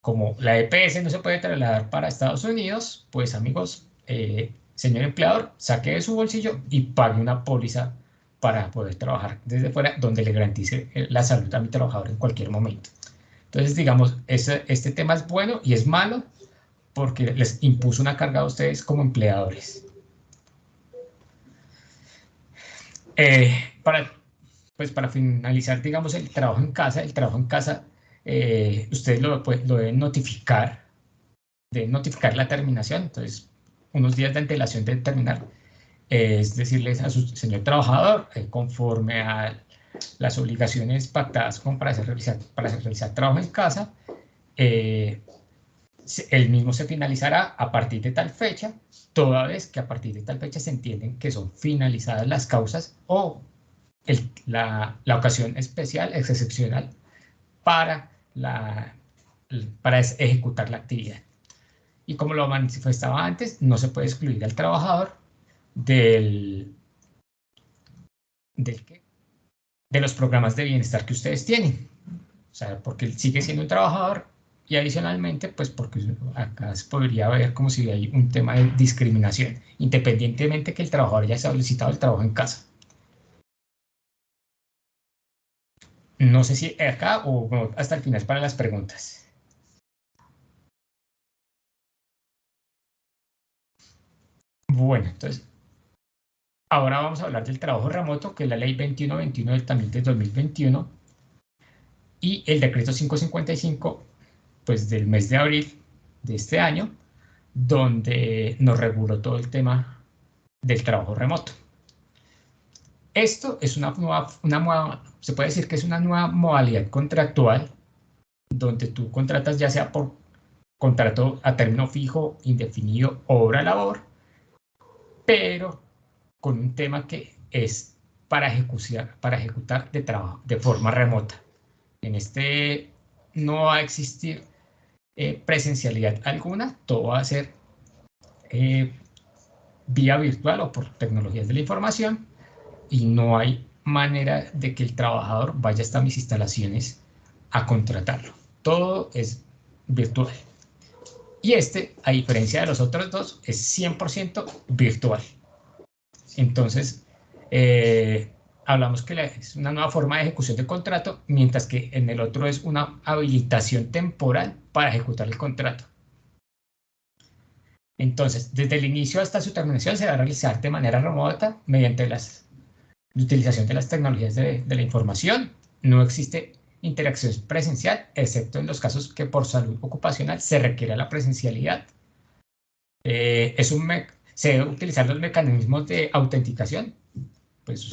como la EPS no se puede trasladar para Estados Unidos, pues amigos, señor empleador, saque de su bolsillo y pague una póliza para poder trabajar desde fuera, donde le garantice la salud a mi trabajador en cualquier momento. Entonces, digamos, este tema es bueno y es malo porque les impuso una carga a ustedes como empleadores. Para finalizar, digamos, el trabajo en casa, ustedes lo deben notificar la terminación, entonces unos días de antelación de terminar, es decirles a su señor trabajador, conforme a las obligaciones pactadas para realizar trabajo en casa, el mismo se finalizará a partir de tal fecha, toda vez que a partir de tal fecha se entienden que son finalizadas las causas o la ocasión especial, excepcional, para ejecutar la actividad. Y como lo manifestaba antes, no se puede excluir al trabajador de de los programas de bienestar que ustedes tienen. O sea, porque él sigue siendo un trabajador y adicionalmente, pues porque acá se podría ver como si hay un tema de discriminación, independientemente que el trabajador haya solicitado el trabajo en casa. No sé si acá o hasta el final para las preguntas. Bueno, entonces, ahora vamos a hablar del trabajo remoto, que es la ley 2121 también del 2021 y el decreto 555, pues del mes de abril de este año, donde nos reguló todo el tema del trabajo remoto. Esto es se puede decir que es una nueva modalidad contractual, donde tú contratas ya sea por contrato a término fijo, indefinido, obra-labor, pero con un tema que es para ejecutar de trabajo de forma remota. En este no va a existir presencialidad alguna, todo va a ser vía virtual o por tecnologías de la información, y no hay manera de que el trabajador vaya hasta mis instalaciones a contratarlo. Todo es virtual. Y este, a diferencia de los otros dos, es 100% virtual. Entonces, hablamos que es una nueva forma de ejecución de contrato, mientras que en el otro es una habilitación temporal para ejecutar el contrato. Entonces, desde el inicio hasta su terminación se va a realizar de manera remota mediante la utilización de las tecnologías de la información. No existe interacción presencial, excepto en los casos que por salud ocupacional se requiere la presencialidad. Se deben utilizar los mecanismos de autenticación. Pues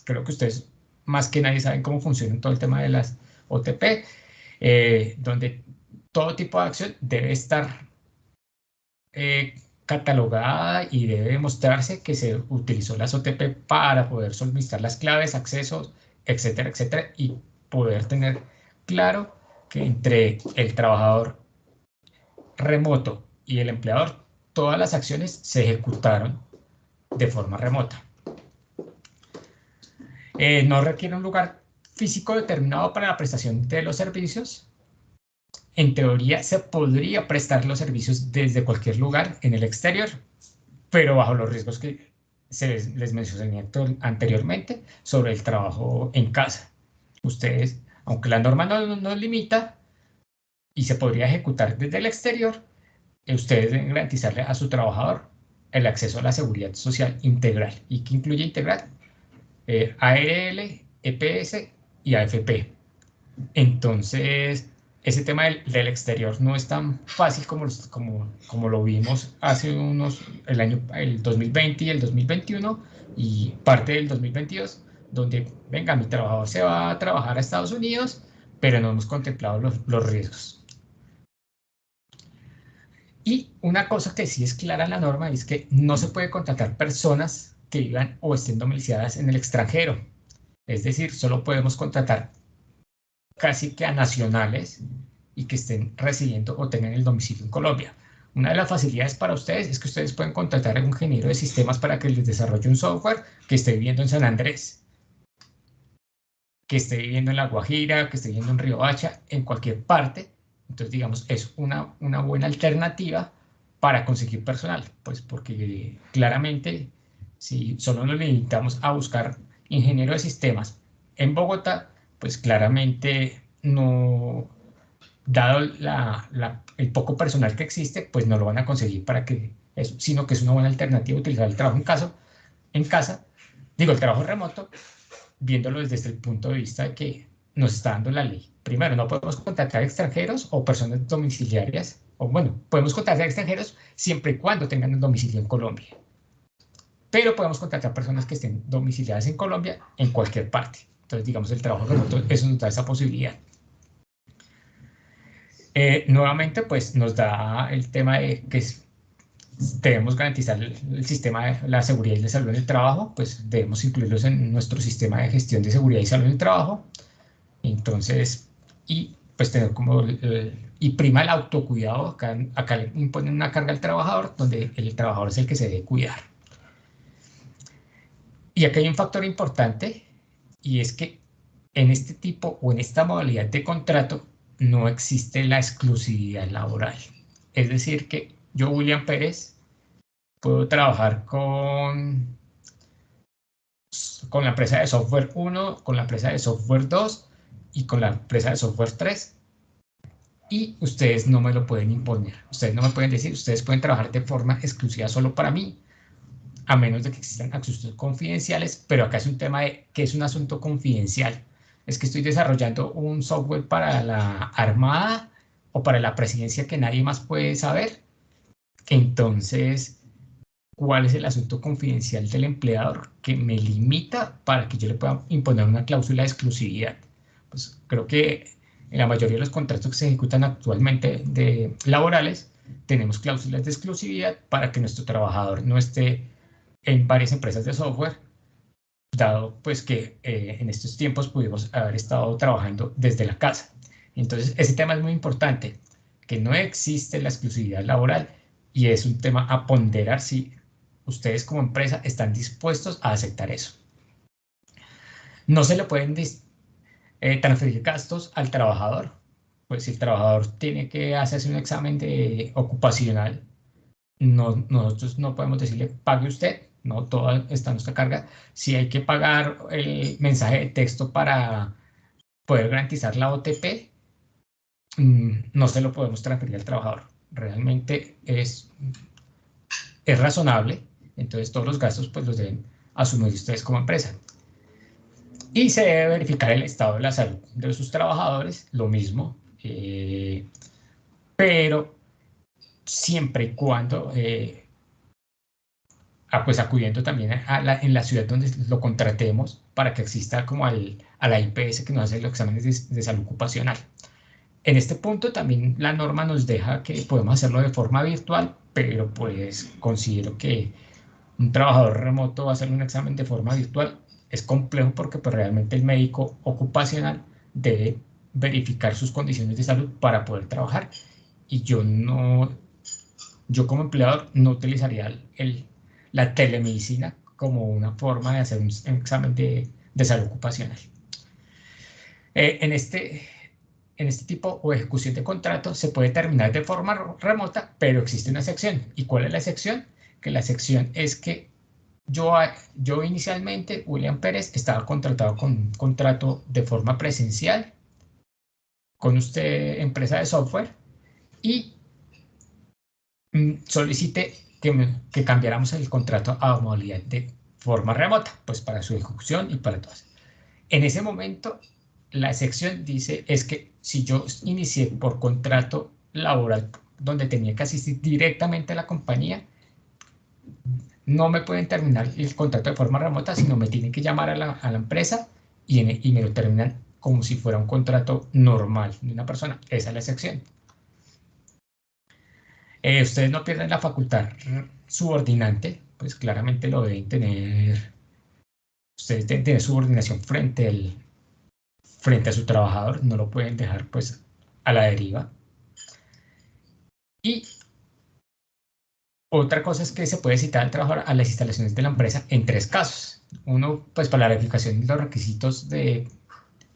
creo que ustedes más que nadie saben cómo funciona todo el tema de las OTP, donde todo tipo de acción debe estar catalogada y debe demostrarse que se utilizó las OTP para poder solicitar las claves, accesos, etcétera, etcétera, y poder tener claro que entre el trabajador remoto y el empleador, todas las acciones se ejecutaron de forma remota. No requiere un lugar físico determinado para la prestación de los servicios. En teoría se podría prestar los servicios desde cualquier lugar en el exterior, pero bajo los riesgos que les mencioné anteriormente sobre el trabajo en casa. Ustedes, aunque la norma no nos limita y se podría ejecutar desde el exterior, ustedes deben garantizarle a su trabajador el acceso a la seguridad social integral. ¿Y qué incluye integral? ARL, EPS y AFP. Entonces, ese tema del exterior no es tan fácil como lo vimos hace el 2020 y el 2021 y parte del 2022, donde, venga, mi trabajador se va a trabajar a Estados Unidos, pero no hemos contemplado los riesgos. Y una cosa que sí es clara en la norma es que no se puede contratar personas que vivan o estén domiciliadas en el extranjero. Es decir, solo podemos contratar casi que a nacionales y que estén residiendo o tengan el domicilio en Colombia. Una de las facilidades para ustedes es que ustedes pueden contratar a un ingeniero de sistemas para que les desarrolle un software que esté viviendo en San Andrés, que esté viviendo en La Guajira, que esté viviendo en Riohacha, en cualquier parte. Entonces, digamos, es una buena alternativa para conseguir personal, pues porque claramente si solo nos limitamos a buscar ingeniero de sistemas en Bogotá, pues claramente no, dado el poco personal que existe, pues no lo van a conseguir sino que es una buena alternativa utilizar el trabajo en casa, digo, el trabajo remoto, viéndolo desde el punto de vista de que nos está dando la ley. Primero, no podemos contratar extranjeros o personas domiciliarias, o bueno, podemos contratar extranjeros siempre y cuando tengan el domicilio en Colombia. Pero podemos contratar personas que estén domiciliadas en Colombia en cualquier parte. Entonces, digamos, el trabajo remoto, eso nos da esa posibilidad. Nuevamente, pues nos da el tema de que debemos garantizar el sistema de la seguridad y la salud en el trabajo, pues debemos incluirlos en nuestro sistema de gestión de seguridad y salud en el trabajo. Entonces, y pues tener y prima el autocuidado, acá le imponen una carga al trabajador, donde el trabajador es el que se debe cuidar. Y aquí hay un factor importante, y es que en este tipo o en esta modalidad de contrato no existe la exclusividad laboral. Es decir, que yo, William Pérez, puedo trabajar con la empresa de software 1, con la empresa de software 2 y con la empresa de software 3. Y ustedes no me lo pueden imponer. Ustedes no me pueden decir, ustedes pueden trabajar de forma exclusiva solo para mí, a menos de que existan asuntos confidenciales, pero acá es un tema de que es un asunto confidencial. Es que estoy desarrollando un software para la Armada o para la presidencia que nadie más puede saber. Entonces, ¿cuál es el asunto confidencial del empleador que me limita para que yo le pueda imponer una cláusula de exclusividad? Pues creo que en la mayoría de los contratos que se ejecutan actualmente de laborales, tenemos cláusulas de exclusividad para que nuestro trabajador no esté en varias empresas de software, dado pues que en estos tiempos pudimos haber estado trabajando desde la casa. Entonces, ese tema es muy importante, que no existe la exclusividad laboral y es un tema a ponderar si ustedes como empresa están dispuestos a aceptar eso. No se le pueden transferir gastos al trabajador. Pues si el trabajador tiene que hacerse un examen ocupacional, nosotros no podemos decirle pague usted, no, toda está nuestra carga. Si hay que pagar el mensaje de texto para poder garantizar la OTP, no se lo podemos transferir al trabajador. Realmente es razonable, entonces todos los gastos pues los deben asumir ustedes como empresa. Y se debe verificar el estado de la salud de sus trabajadores, lo mismo, pero siempre y cuando pues acudiendo también en la ciudad donde lo contratemos para que exista como a la IPS que nos hace los exámenes de salud ocupacional. En este punto también la norma nos deja que podemos hacerlo de forma virtual, pero pues considero que un trabajador remoto va a hacer un examen de forma virtual es complejo porque pues realmente el médico ocupacional debe verificar sus condiciones de salud para poder trabajar y yo como empleador no utilizaría la telemedicina como una forma de hacer un examen de salud ocupacional. En este tipo o ejecución de contrato se puede terminar de forma remota, pero existe una excepción. ¿Y cuál es la excepción? Que la excepción es que yo inicialmente, William Pérez, estaba contratado con un contrato de forma presencial con usted, empresa de software, y solicité que cambiáramos el contrato a modalidad de forma remota, pues para su ejecución y para todas. En ese momento, la excepción dice es que si yo inicié por contrato laboral donde tenía que asistir directamente a la compañía, no me pueden terminar el contrato de forma remota, sino me tienen que llamar a la empresa y me lo terminan como si fuera un contrato normal de una persona. Esa es la excepción. Ustedes no pierden la facultad subordinante, pues claramente lo deben tener. Ustedes deben tener subordinación frente a su trabajador, no lo pueden dejar pues a la deriva. Y otra cosa es que se puede citar al trabajador a las instalaciones de la empresa en 3 casos. Uno, pues para la verificación de los requisitos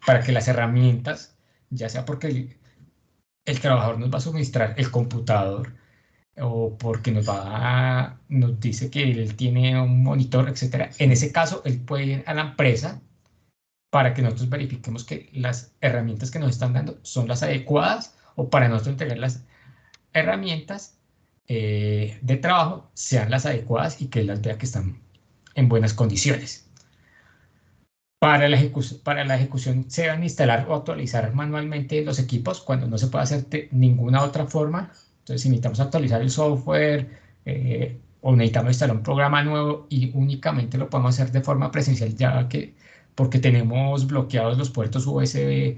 para que las herramientas, ya sea porque el trabajador nos va a suministrar el computador o porque nos dice que él tiene un monitor, etcétera. En ese caso, él puede ir a la empresa para que nosotros verifiquemos que las herramientas que nos están dando son las adecuadas o para nosotros entregar las herramientas de trabajo sean las adecuadas y que él las vea que están en buenas condiciones. Para la ejecución se van a instalar o actualizar manualmente los equipos cuando no se puede hacer de ninguna otra forma. Entonces, si necesitamos actualizar el software o necesitamos instalar un programa nuevo y únicamente lo podemos hacer de forma presencial, ya que porque tenemos bloqueados los puertos USB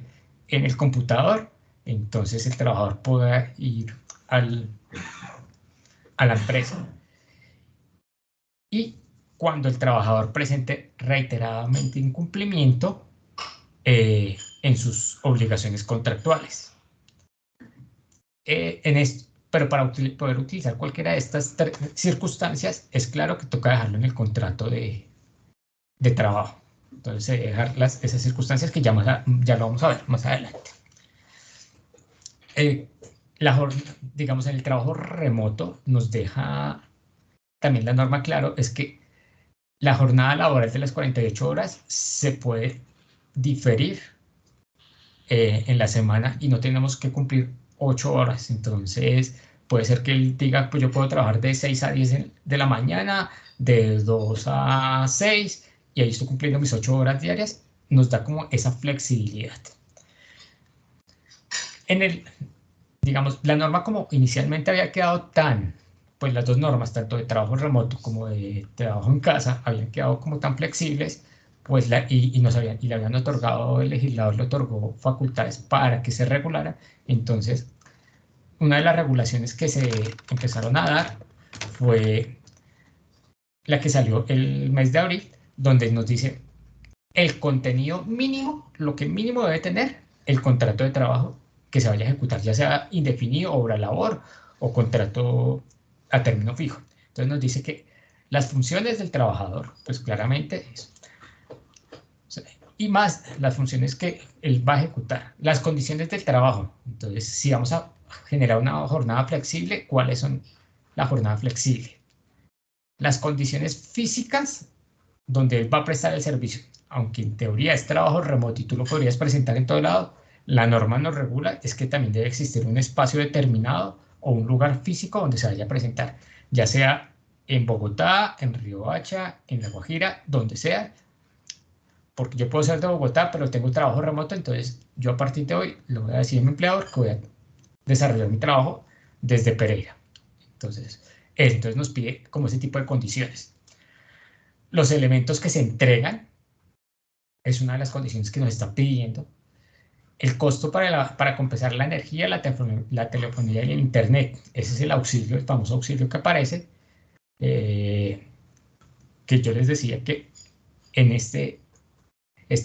en el computador, entonces el trabajador puede ir a la empresa. Y cuando el trabajador presente reiteradamente incumplimiento en sus obligaciones contractuales. Pero para poder utilizar cualquiera de estas circunstancias, es claro que toca dejarlo en el contrato de trabajo. Entonces se debe dejar esas circunstancias que ya lo vamos a ver más adelante. Digamos, en el trabajo remoto nos deja también la norma claro, es que la jornada laboral de las 48 horas se puede diferir en la semana y no tenemos que cumplir 8 horas. Entonces, puede ser que él diga, pues yo puedo trabajar de 6 a 10 de la mañana, de 2 a 6, y ahí estoy cumpliendo mis 8 horas diarias. Nos da como esa flexibilidad. Digamos, la norma como inicialmente había quedado pues las dos normas, tanto de trabajo remoto como de trabajo en casa, habían quedado como tan flexibles, pues y le habían otorgado, el legislador le otorgó facultades para que se regulara. Entonces, una de las regulaciones que se empezaron a dar fue la que salió el mes de abril, donde nos dice el contenido mínimo, lo que mínimo debe tener el contrato de trabajo que se vaya a ejecutar, ya sea indefinido, obra labor o contrato a término fijo. Entonces nos dice que las funciones del trabajador, pues claramente es, y más las funciones que él va a ejecutar, las condiciones del trabajo. Entonces, si vamos a generar una jornada flexible, ¿cuáles son la jornada flexible? Las condiciones físicas donde él va a prestar el servicio, aunque en teoría es trabajo remoto y tú lo podrías presentar en todo lado, la norma nos regula es que también debe existir un espacio determinado o un lugar físico donde se vaya a presentar, ya sea en Bogotá, en Riohacha, en La Guajira, donde sea, porque yo puedo ser de Bogotá, pero tengo trabajo remoto, entonces yo a partir de hoy le voy a decir a mi empleador que voy a desarrollar mi trabajo desde Pereira. Entonces nos pide como ese tipo de condiciones. Los elementos que se entregan es una de las condiciones que nos está pidiendo. El costo para compensar la energía, la telefonía y el internet. Ese es el auxilio, el famoso auxilio que aparece, que yo les decía que en este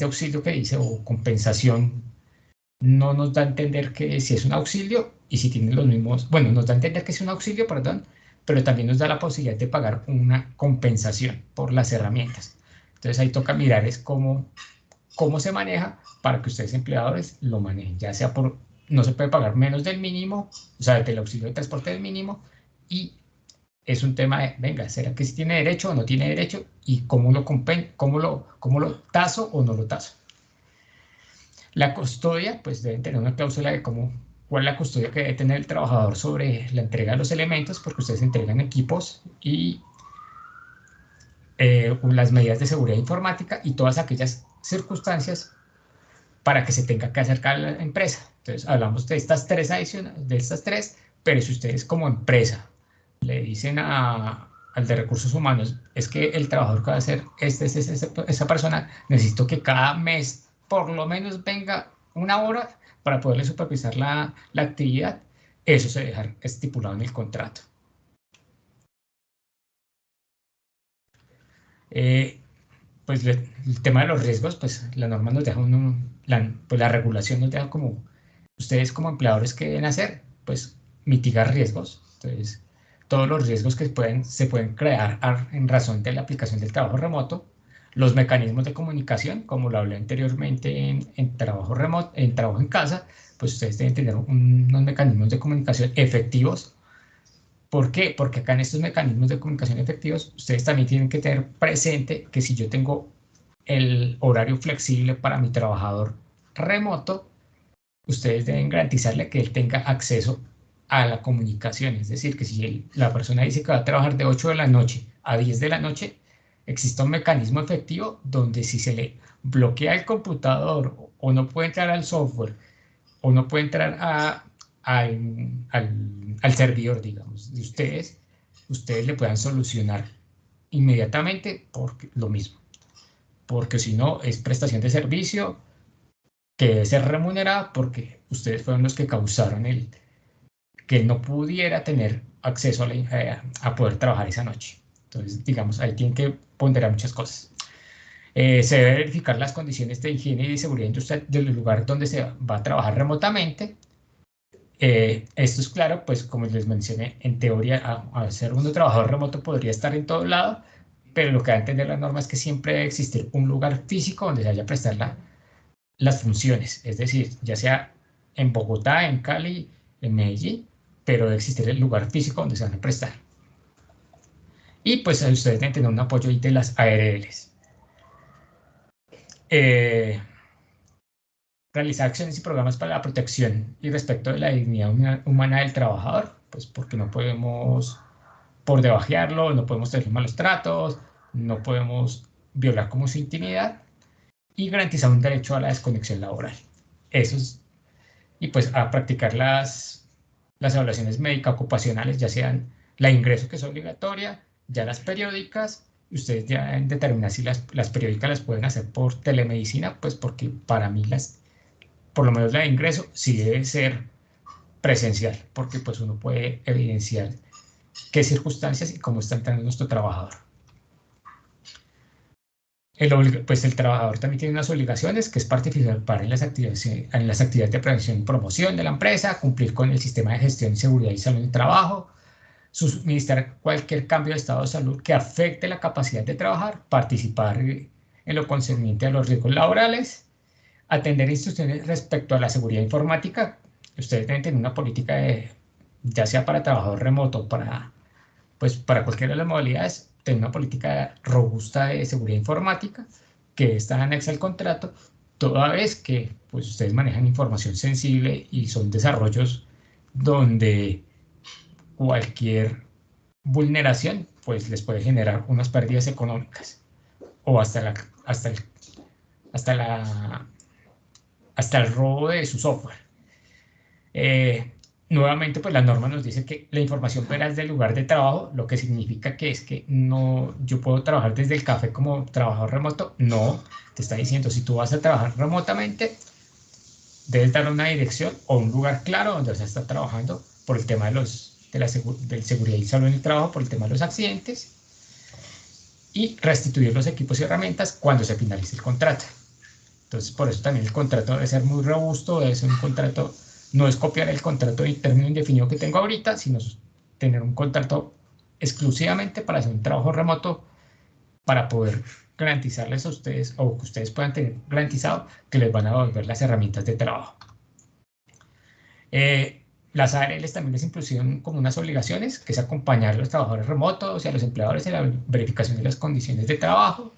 auxilio que dice, o compensación, no nos da a entender que si es un auxilio y si tiene los mismos, bueno, nos da a entender que es un auxilio, perdón, pero también nos da la posibilidad de pagar una compensación por las herramientas. Entonces ahí toca mirar es cómo se maneja para que ustedes empleadores lo manejen, ya sea no se puede pagar menos del mínimo, o sea, del auxilio de transporte del mínimo, y es un tema de, venga, ¿será que sí tiene derecho o no tiene derecho? Y cómo lo taso o no lo taso. La custodia, pues deben tener una cláusula de cuál es la custodia que debe tener el trabajador sobre la entrega de los elementos, porque ustedes entregan equipos y las medidas de seguridad informática y todas aquellas circunstancias para que se tenga que acercar a la empresa. Entonces, hablamos de estas tres, pero si ustedes como empresa le dicen al de recursos humanos, es que el trabajador que va a hacer esa persona, necesito que cada mes por lo menos venga una hora para poderle supervisar la actividad, eso se deja estipulado en el contrato. Pues el tema de los riesgos, pues la norma nos deja pues la regulación nos deja como ustedes como empleadores que deben hacer, pues mitigar riesgos. Entonces, todos los riesgos que se pueden crear en razón de la aplicación del trabajo remoto, los mecanismos de comunicación, como lo hablé anteriormente en trabajo remoto, en trabajo en casa, pues ustedes deben tener unos mecanismos de comunicación efectivos. ¿Por qué? Porque acá en estos mecanismos de comunicación efectivos, ustedes también tienen que tener presente que si yo tengo el horario flexible para mi trabajador remoto, ustedes deben garantizarle que él tenga acceso a la comunicación. Es decir, que si la persona dice que va a trabajar de 8 de la noche a 10 de la noche, existe un mecanismo efectivo donde si se le bloquea el computador o no puede entrar al software o no puede entrar al servidor, digamos, de ustedes le puedan solucionar inmediatamente lo mismo. Porque si no, es prestación de servicio que debe ser remunerada porque ustedes fueron los que causaron que él no pudiera tener acceso a poder trabajar esa noche. Entonces, digamos, ahí tienen que ponderar muchas cosas. Se debe verificar las condiciones de higiene y de seguridad industrial del lugar donde se va a trabajar remotamente. Esto es claro, pues como les mencioné, en teoría, al ser un trabajador remoto podría estar en todo lado, pero lo que va a entender la norma es que siempre debe existir un lugar físico donde se vaya a prestar las funciones, es decir, ya sea en Bogotá, en Cali, en Medellín, pero debe existir el lugar físico donde se van a prestar. Y pues ustedes deben tener un apoyo ahí de las ARLs. Realizar acciones y programas para la protección y respeto de la dignidad humana del trabajador, pues porque no podemos por debajearlo, no podemos tener malos tratos, no podemos violar como su intimidad y garantizar un derecho a la desconexión laboral. Eso es, y pues a practicar las evaluaciones médicas ocupacionales, ya sean la de ingreso que es obligatoria, ya las periódicas. Ustedes ya deben determinar si las periódicas las pueden hacer por telemedicina, pues porque para mí por lo menos la de ingreso sí debe ser presencial, porque pues uno puede evidenciar qué circunstancias y cómo está entrando nuestro trabajador. Pues el trabajador también tiene unas obligaciones, que es participar en las actividades de prevención y promoción de la empresa, cumplir con el sistema de gestión, seguridad y salud en el trabajo, suministrar cualquier cambio de estado de salud que afecte la capacidad de trabajar, participar en lo concerniente a los riesgos laborales, atender instrucciones respecto a la seguridad informática. Ustedes deben tener una política ya sea para trabajador remoto, pues para cualquiera de las modalidades, tener una política robusta de seguridad informática que está anexa al contrato, toda vez que pues ustedes manejan información sensible y son desarrollos donde cualquier vulneración pues les puede generar unas pérdidas económicas o hasta el robo de su software. Nuevamente, pues la norma nos dice que la información veraz del lugar de trabajo, lo que significa que es que no, yo puedo trabajar desde el café como trabajador remoto. No, te está diciendo, si tú vas a trabajar remotamente, debes dar una dirección o un lugar claro donde se está trabajando por el tema de seguridad y salud en el trabajo, por el tema de los accidentes, y restituir los equipos y herramientas cuando se finalice el contrato. Entonces, por eso también el contrato debe ser muy robusto, debe ser un contrato. No es copiar el contrato de término indefinido que tengo ahorita, sino tener un contrato exclusivamente para hacer un trabajo remoto, para poder garantizarles a ustedes, o que ustedes puedan tener garantizado que les van a devolver las herramientas de trabajo. Las ARLs también les impusieron como unas obligaciones, que es acompañar a los trabajadores remotos y a los empleadores en la verificación de las condiciones de trabajo.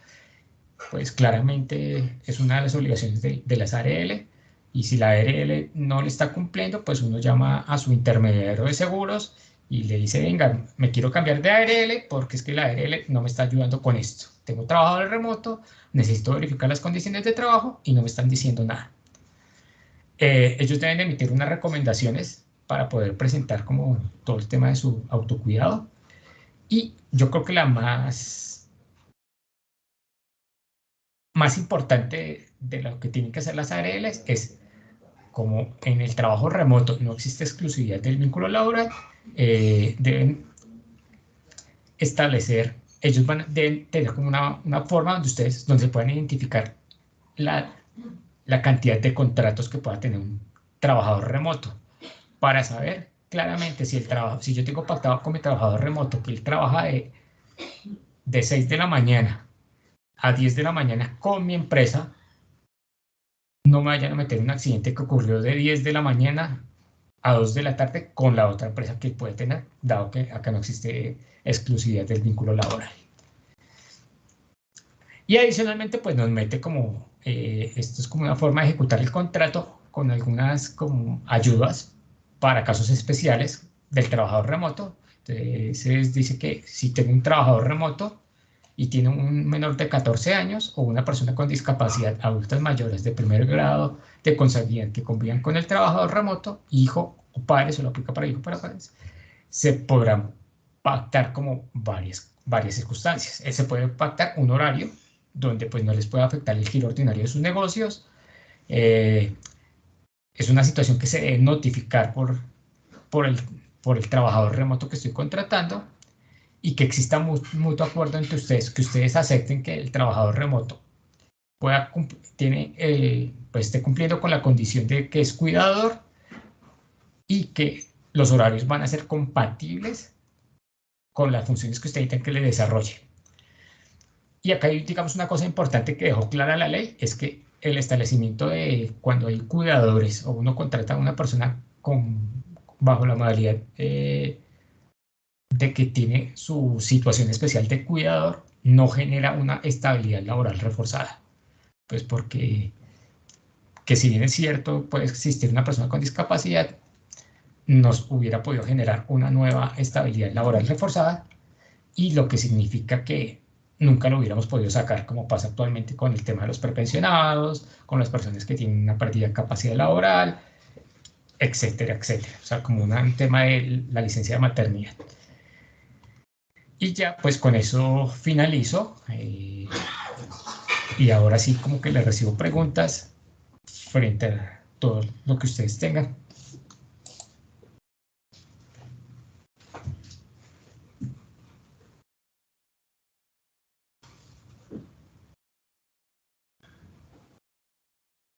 Pues claramente es una de las obligaciones de las ARL. Y si la ARL no le está cumpliendo, pues uno llama a su intermediario de seguros y le dice, venga, me quiero cambiar de ARL porque es que la ARL no me está ayudando con esto. Tengo trabajador remoto, necesito verificar las condiciones de trabajo y no me están diciendo nada. Ellos deben emitir unas recomendaciones para poder presentar como todo el tema de su autocuidado. Y yo creo que la más importante de lo que tienen que hacer las ARLs es, como en el trabajo remoto no existe exclusividad del vínculo laboral, deben establecer, deben tener como una forma donde se puedan identificar la cantidad de contratos que pueda tener un trabajador remoto, para saber claramente si yo tengo pactado con mi trabajador remoto que él trabaja de 6 de la mañana a 10 de la mañana con mi empresa, no me vayan a meter un accidente que ocurrió de 10 de la mañana a 2 de la tarde con la otra empresa que puede tener, dado que acá no existe exclusividad del vínculo laboral. Y adicionalmente, pues nos mete como, esto es como una forma de ejecutar el contrato con algunas como ayudas para casos especiales del trabajador remoto. Entonces dice que si tengo un trabajador remoto y tiene un menor de 14 años o una persona con discapacidad, adultas mayores de primer grado de consanguinidad que convivan con el trabajador remoto, hijo o padre, se lo aplica para hijos o para padres, se podrán pactar como varias circunstancias. Se puede pactar un horario donde pues no les pueda afectar el giro ordinario de sus negocios. Es una situación que se debe notificar por el trabajador remoto que estoy contratando, y que exista mutuo acuerdo entre ustedes, que ustedes acepten que el trabajador remoto pues esté cumpliendo con la condición de que es cuidador y que los horarios van a ser compatibles con las funciones que usted intenta que le desarrolle. Y acá hay, digamos, una cosa importante que dejó clara la ley, es que el establecimiento de cuando hay cuidadores o uno contrata a una persona bajo la modalidad de que tiene su situación especial de cuidador, no genera una estabilidad laboral reforzada. Pues porque, que si bien es cierto, puede existir una persona con discapacidad, nos hubiera podido generar una nueva estabilidad laboral reforzada, y lo que significa que nunca lo hubiéramos podido sacar, como pasa actualmente con el tema de los prepensionados, con las personas que tienen una pérdida de capacidad laboral, etcétera, etcétera. O sea, como un tema de la licencia de maternidad. Y ya, pues con eso finalizo. Y ahora sí, como que le recibo preguntas frente a todo lo que ustedes tengan.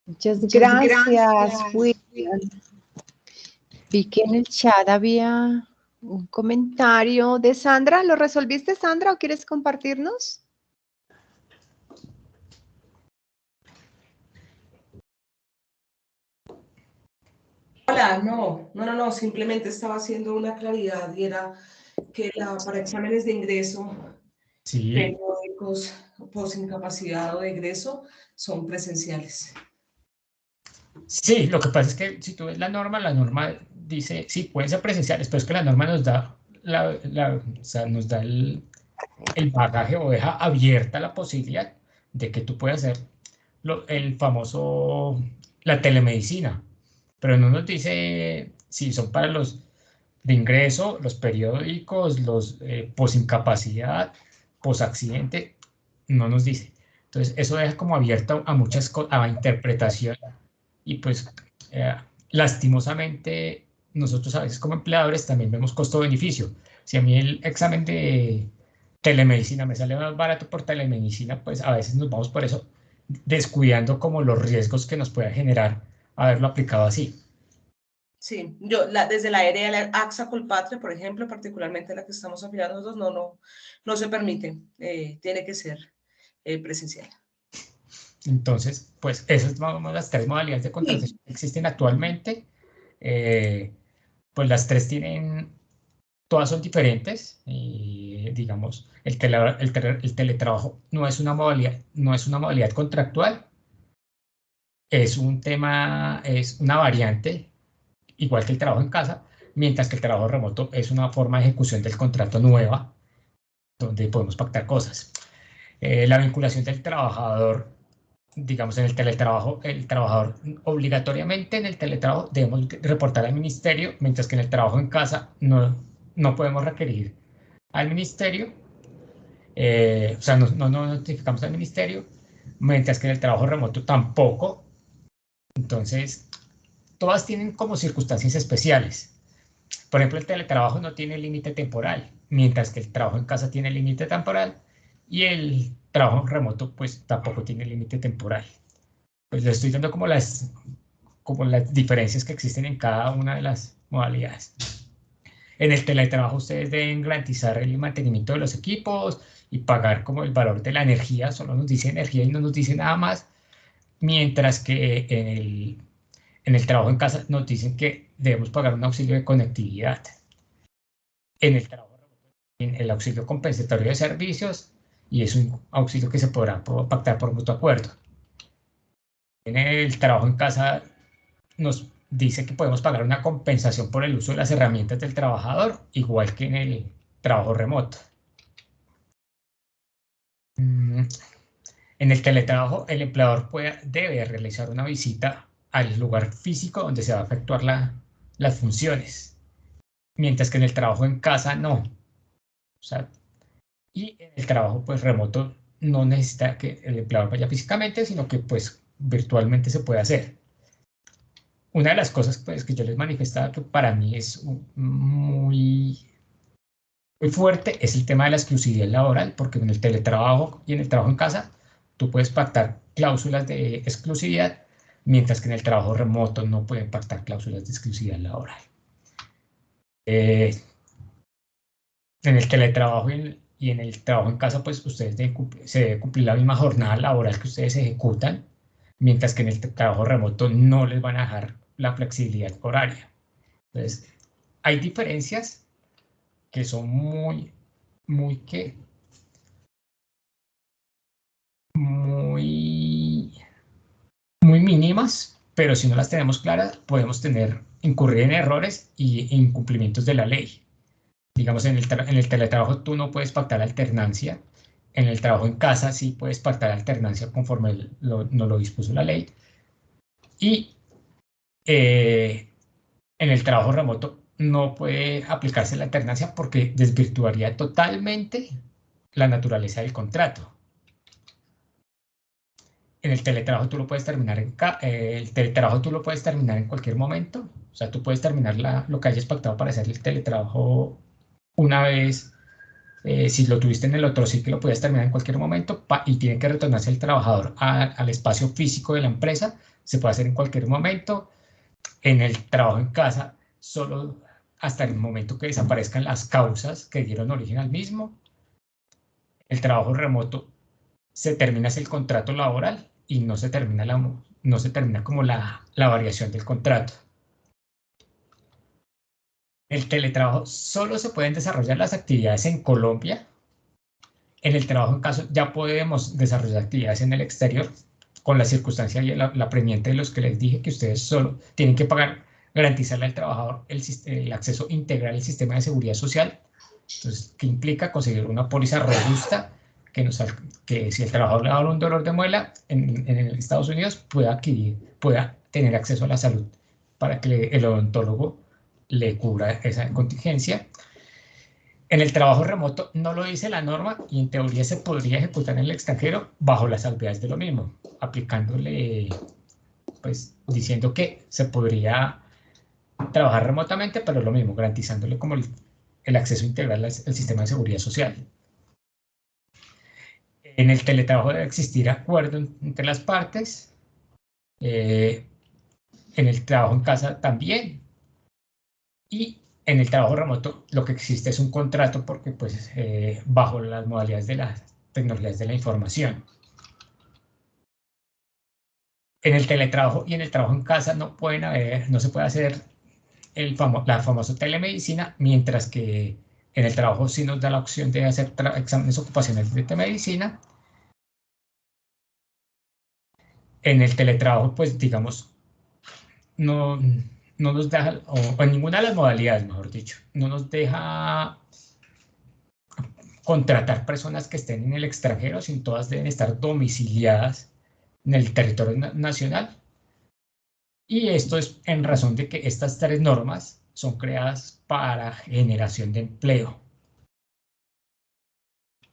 Muchas gracias, William. Vi que en el chat había un comentario de Sandra. ¿Lo resolviste, Sandra, o quieres compartirnos? Hola, no, simplemente estaba haciendo una claridad y era que para exámenes de ingreso, Sí. periódicos, posincapacidad o de egreso, son presenciales. Sí, lo que pasa es que si tú ves la norma dice, sí, pueden ser presenciales, pero es que la norma nos da, o sea, nos da el bagaje, o deja abierta la posibilidad de que tú puedas hacer el famoso, la telemedicina, pero no nos dice si son para los de ingreso, los periódicos, los posincapacidad, posaccidente, no nos dice. Entonces, eso deja como abierto a muchas cosas, a interpretación, y pues lastimosamente nosotros a veces como empleadores también vemos costo-beneficio. Si a mí el examen de telemedicina me sale más barato por telemedicina, pues a veces nos vamos por eso, descuidando como los riesgos que nos pueda generar haberlo aplicado así. Sí, yo desde la área de la AXA Colpatria, por ejemplo, particularmente la que estamos afiliados nosotros, no se permite, tiene que ser presencial. Entonces, pues esas son las tres modalidades de contratación que existen actualmente. Pues las tres todas son diferentes. Digamos, el teletrabajo no es una modalidad contractual, es una variante, igual que el trabajo en casa, mientras que el trabajo remoto es una forma de ejecución del contrato nueva, donde podemos pactar cosas. La vinculación del trabajador, digamos, en el teletrabajo, el trabajador obligatoriamente en el teletrabajo debemos reportar al ministerio, mientras que en el trabajo en casa no podemos requerir al ministerio, o sea, no notificamos al ministerio, mientras que en el trabajo remoto tampoco. Entonces, todas tienen como circunstancias especiales. Por ejemplo, el teletrabajo no tiene límite temporal, mientras que el trabajo en casa tiene límite temporal, y el trabajo remoto pues tampoco tiene límite temporal. Pues les estoy dando como las diferencias que existen en cada una de las modalidades. En el teletrabajo ustedes deben garantizar el mantenimiento de los equipos y pagar como el valor de la energía, solo nos dice energía y no nos dice nada más, mientras que en el trabajo en casa nos dicen que debemos pagar un auxilio de conectividad. En el trabajo remoto, el auxilio compensatorio de servicios, y es un auxilio que se podrá pactar por mutuo acuerdo. En el trabajo en casa nos dice que podemos pagar una compensación por el uso de las herramientas del trabajador, igual que en el trabajo remoto. En el teletrabajo, el empleador debe realizar una visita al lugar físico donde se va a efectuar las funciones, mientras que en el trabajo en casa no. O sea, y en el trabajo pues remoto no necesita que el empleador vaya físicamente, sino que pues virtualmente se puede hacer. Una de las cosas pues, que yo les manifestaba que para mí es muy fuerte es el tema de la exclusividad laboral, porque en el teletrabajo y en el trabajo en casa tú puedes pactar cláusulas de exclusividad, mientras que en el trabajo remoto no pueden pactar cláusulas de exclusividad laboral. En el teletrabajo y y en el trabajo en casa, pues ustedes se debe cumplir la misma jornada laboral que ustedes ejecutan, mientras que en el trabajo remoto no les van a dejar la flexibilidad horaria. Entonces, hay diferencias que son muy mínimas, pero si no las tenemos claras, podemos incurrir en errores e incumplimientos de la ley. Digamos, en el teletrabajo tú no puedes pactar alternancia. En el trabajo en casa sí puedes pactar alternancia conforme nos lo dispuso la ley. Y en el trabajo remoto no puede aplicarse la alternancia porque desvirtuaría totalmente la naturaleza del contrato. En el teletrabajo tú lo puedes terminar en cualquier momento. O sea, tú puedes terminar lo que hayas pactado para hacer el teletrabajo una vez. Si lo tuviste en el otro sí que lo puedes terminar en cualquier momento y tiene que retornarse el trabajador al espacio físico de la empresa. Se puede hacer en cualquier momento. En el trabajo en casa, solo hasta el momento que desaparezcan las causas que dieron origen al mismo. El trabajo remoto se termina el contrato laboral y no se termina como la variación del contrato. El teletrabajo solo se pueden desarrollar las actividades en Colombia. En el trabajo en casa ya podemos desarrollar actividades en el exterior con la circunstancia y la premiante de los que les dije que ustedes solo tienen que garantizarle al trabajador el acceso integral al sistema de seguridad social. Entonces, ¿qué implica? Conseguir una póliza robusta que si el trabajador le da un dolor de muela en Estados Unidos pueda tener acceso a la salud para que el odontólogo le cubra esa contingencia. En el trabajo remoto no lo dice la norma y en teoría se podría ejecutar en el extranjero bajo las salvedades de lo mismo, aplicándole, pues diciendo que se podría trabajar remotamente, pero lo mismo, garantizándole como el acceso integral al sistema de seguridad social. En el teletrabajo debe existir acuerdo entre las partes. En el trabajo en casa también. Y en el trabajo remoto lo que existe es un contrato porque pues bajo las modalidades de las tecnologías de la información. En el teletrabajo y en el trabajo en casa no se puede hacer la famosa telemedicina, mientras que en el trabajo sí nos da la opción de hacer exámenes ocupacionales de telemedicina. En el teletrabajo, pues digamos, no nos deja, o en ninguna de las modalidades, mejor dicho, no nos deja contratar personas que estén en el extranjero, sino todas deben estar domiciliadas en el territorio nacional. Y esto es en razón de que estas tres normas son creadas para generación de empleo.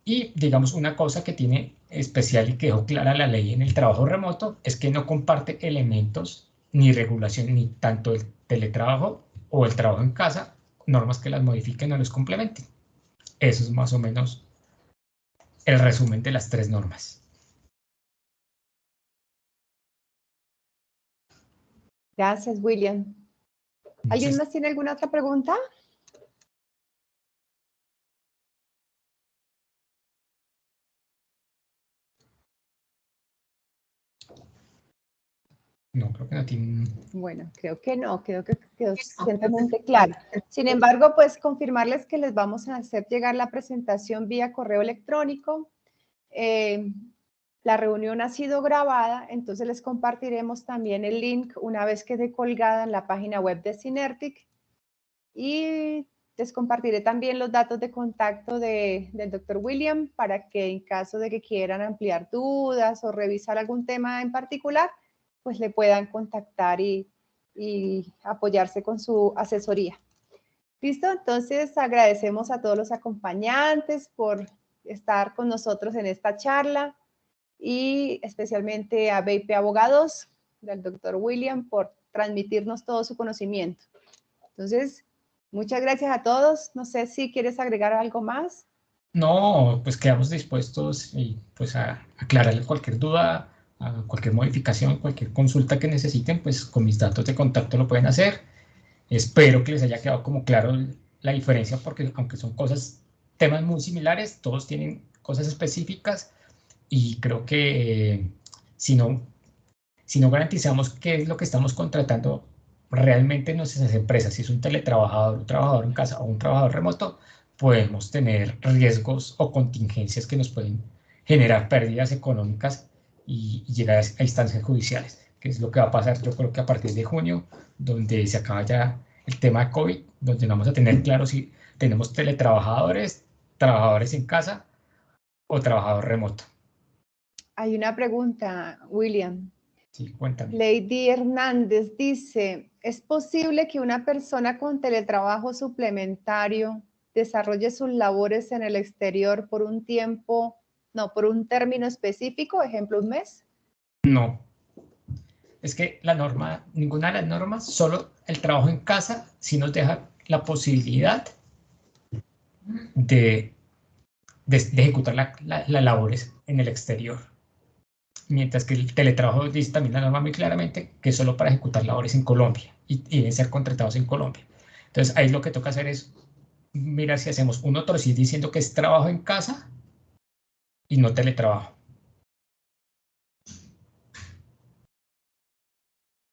Y digamos una cosa que tiene especial y que dejó clara la ley en el trabajo remoto es que no comparte elementos ni regulación ni tanto el teletrabajo o el trabajo en casa, normas que las modifiquen o los complementen. Eso es más o menos el resumen de las tres normas. Gracias, William. ¿Alguien más tiene alguna otra pregunta? No, creo que no tiene... Bueno, creo que no, creo que quedó suficientemente claro. Sin embargo, pues confirmarles que les vamos a hacer llegar la presentación vía correo electrónico. La reunión ha sido grabada, entonces les compartiremos también el link una vez quede colgada en la página web de Synertic. Y les compartiré también los datos de contacto del Dr. William para que en caso de que quieran ampliar dudas o revisar algún tema en particular, pues le puedan contactar y apoyarse con su asesoría. ¿Listo? Entonces agradecemos a todos los acompañantes por estar con nosotros en esta charla y especialmente a BIP Abogados, del Dr. William, por transmitirnos todo su conocimiento. Entonces, muchas gracias a todos. No sé si quieres agregar algo más. No, pues quedamos dispuestos y pues a aclararles cualquier duda, a cualquier modificación, cualquier consulta que necesiten, pues con mis datos de contacto lo pueden hacer. Espero que les haya quedado como claro la diferencia, porque aunque son cosas temas muy similares, todos tienen cosas específicas y creo que si no garantizamos qué es lo que estamos contratando realmente en nuestras empresas, si es un teletrabajador, un trabajador en casa o un trabajador remoto, podemos tener riesgos o contingencias que nos pueden generar pérdidas económicas y llegar a instancias judiciales, que es lo que va a pasar yo creo que a partir de junio, donde se acaba ya el tema de COVID, donde vamos a tener claro si tenemos teletrabajadores, trabajadores en casa o trabajador remoto. Hay una pregunta, William. Sí, cuéntame. Lady Hernández dice, ¿es posible que una persona con teletrabajo suplementario desarrolle sus labores en el exterior por un tiempo, no, por un término específico, ejemplo, un mes? No. Es que la norma, ninguna de las normas, solo el trabajo en casa sí nos deja la posibilidad de ejecutar las labores en el exterior. Mientras que el teletrabajo dice también la norma muy claramente que es solo para ejecutar labores en Colombia y deben ser contratados en Colombia. Entonces ahí lo que toca hacer es mirar si hacemos un otro sí diciendo que es trabajo en casa y no teletrabajo.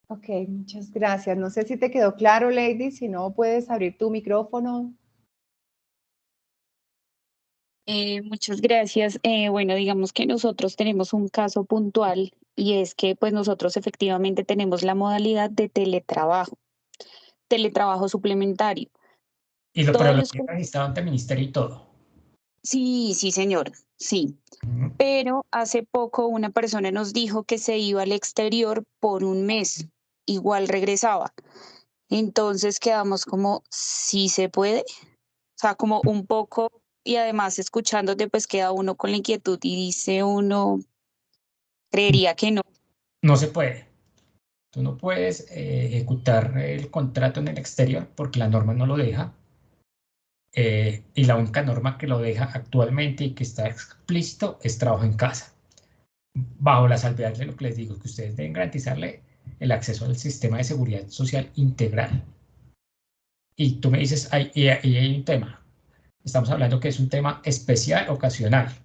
Ok, muchas gracias. No sé si te quedó claro, Lady, si no puedes abrir tu micrófono. Muchas gracias. Bueno, digamos que nosotros tenemos un caso puntual y es que pues nosotros efectivamente tenemos la modalidad de teletrabajo suplementario. Pero Todos lo los... tiene registrado ante el ministerio y todo. Sí, sí, señor, sí. Pero hace poco una persona nos dijo que se iba al exterior por un mes, igual regresaba. Entonces quedamos como, ¿sí se puede? O sea, como un poco, y además escuchándote, pues queda uno con la inquietud y dice uno, creería que no. No se puede. Tú no puedes ejecutar el contrato en el exterior porque la norma no lo deja. Y la única norma que lo deja actualmente y que está explícito es trabajo en casa. Bajo la salvedad de lo que les digo, que ustedes deben garantizarle el acceso al sistema de seguridad social integral. Y tú me dices, ahí hay un tema. Estamos hablando que es un tema especial, ocasional,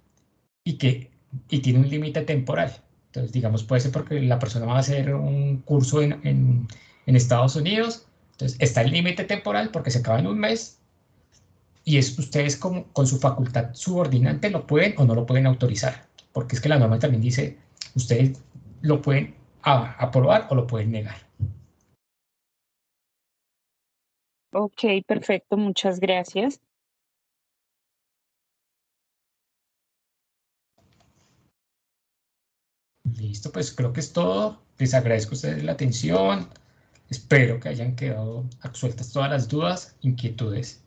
y tiene un límite temporal. Entonces, digamos, puede ser porque la persona va a hacer un curso en Estados Unidos, entonces está el límite temporal porque se acaba en un mes, y es ustedes como, con su facultad subordinante lo pueden o no lo pueden autorizar, porque es que la norma también dice, ustedes lo pueden aprobar o lo pueden negar. Ok, perfecto, muchas gracias. Listo, pues creo que es todo. Les agradezco a ustedes la atención. Espero que hayan quedado absueltas todas las dudas, inquietudes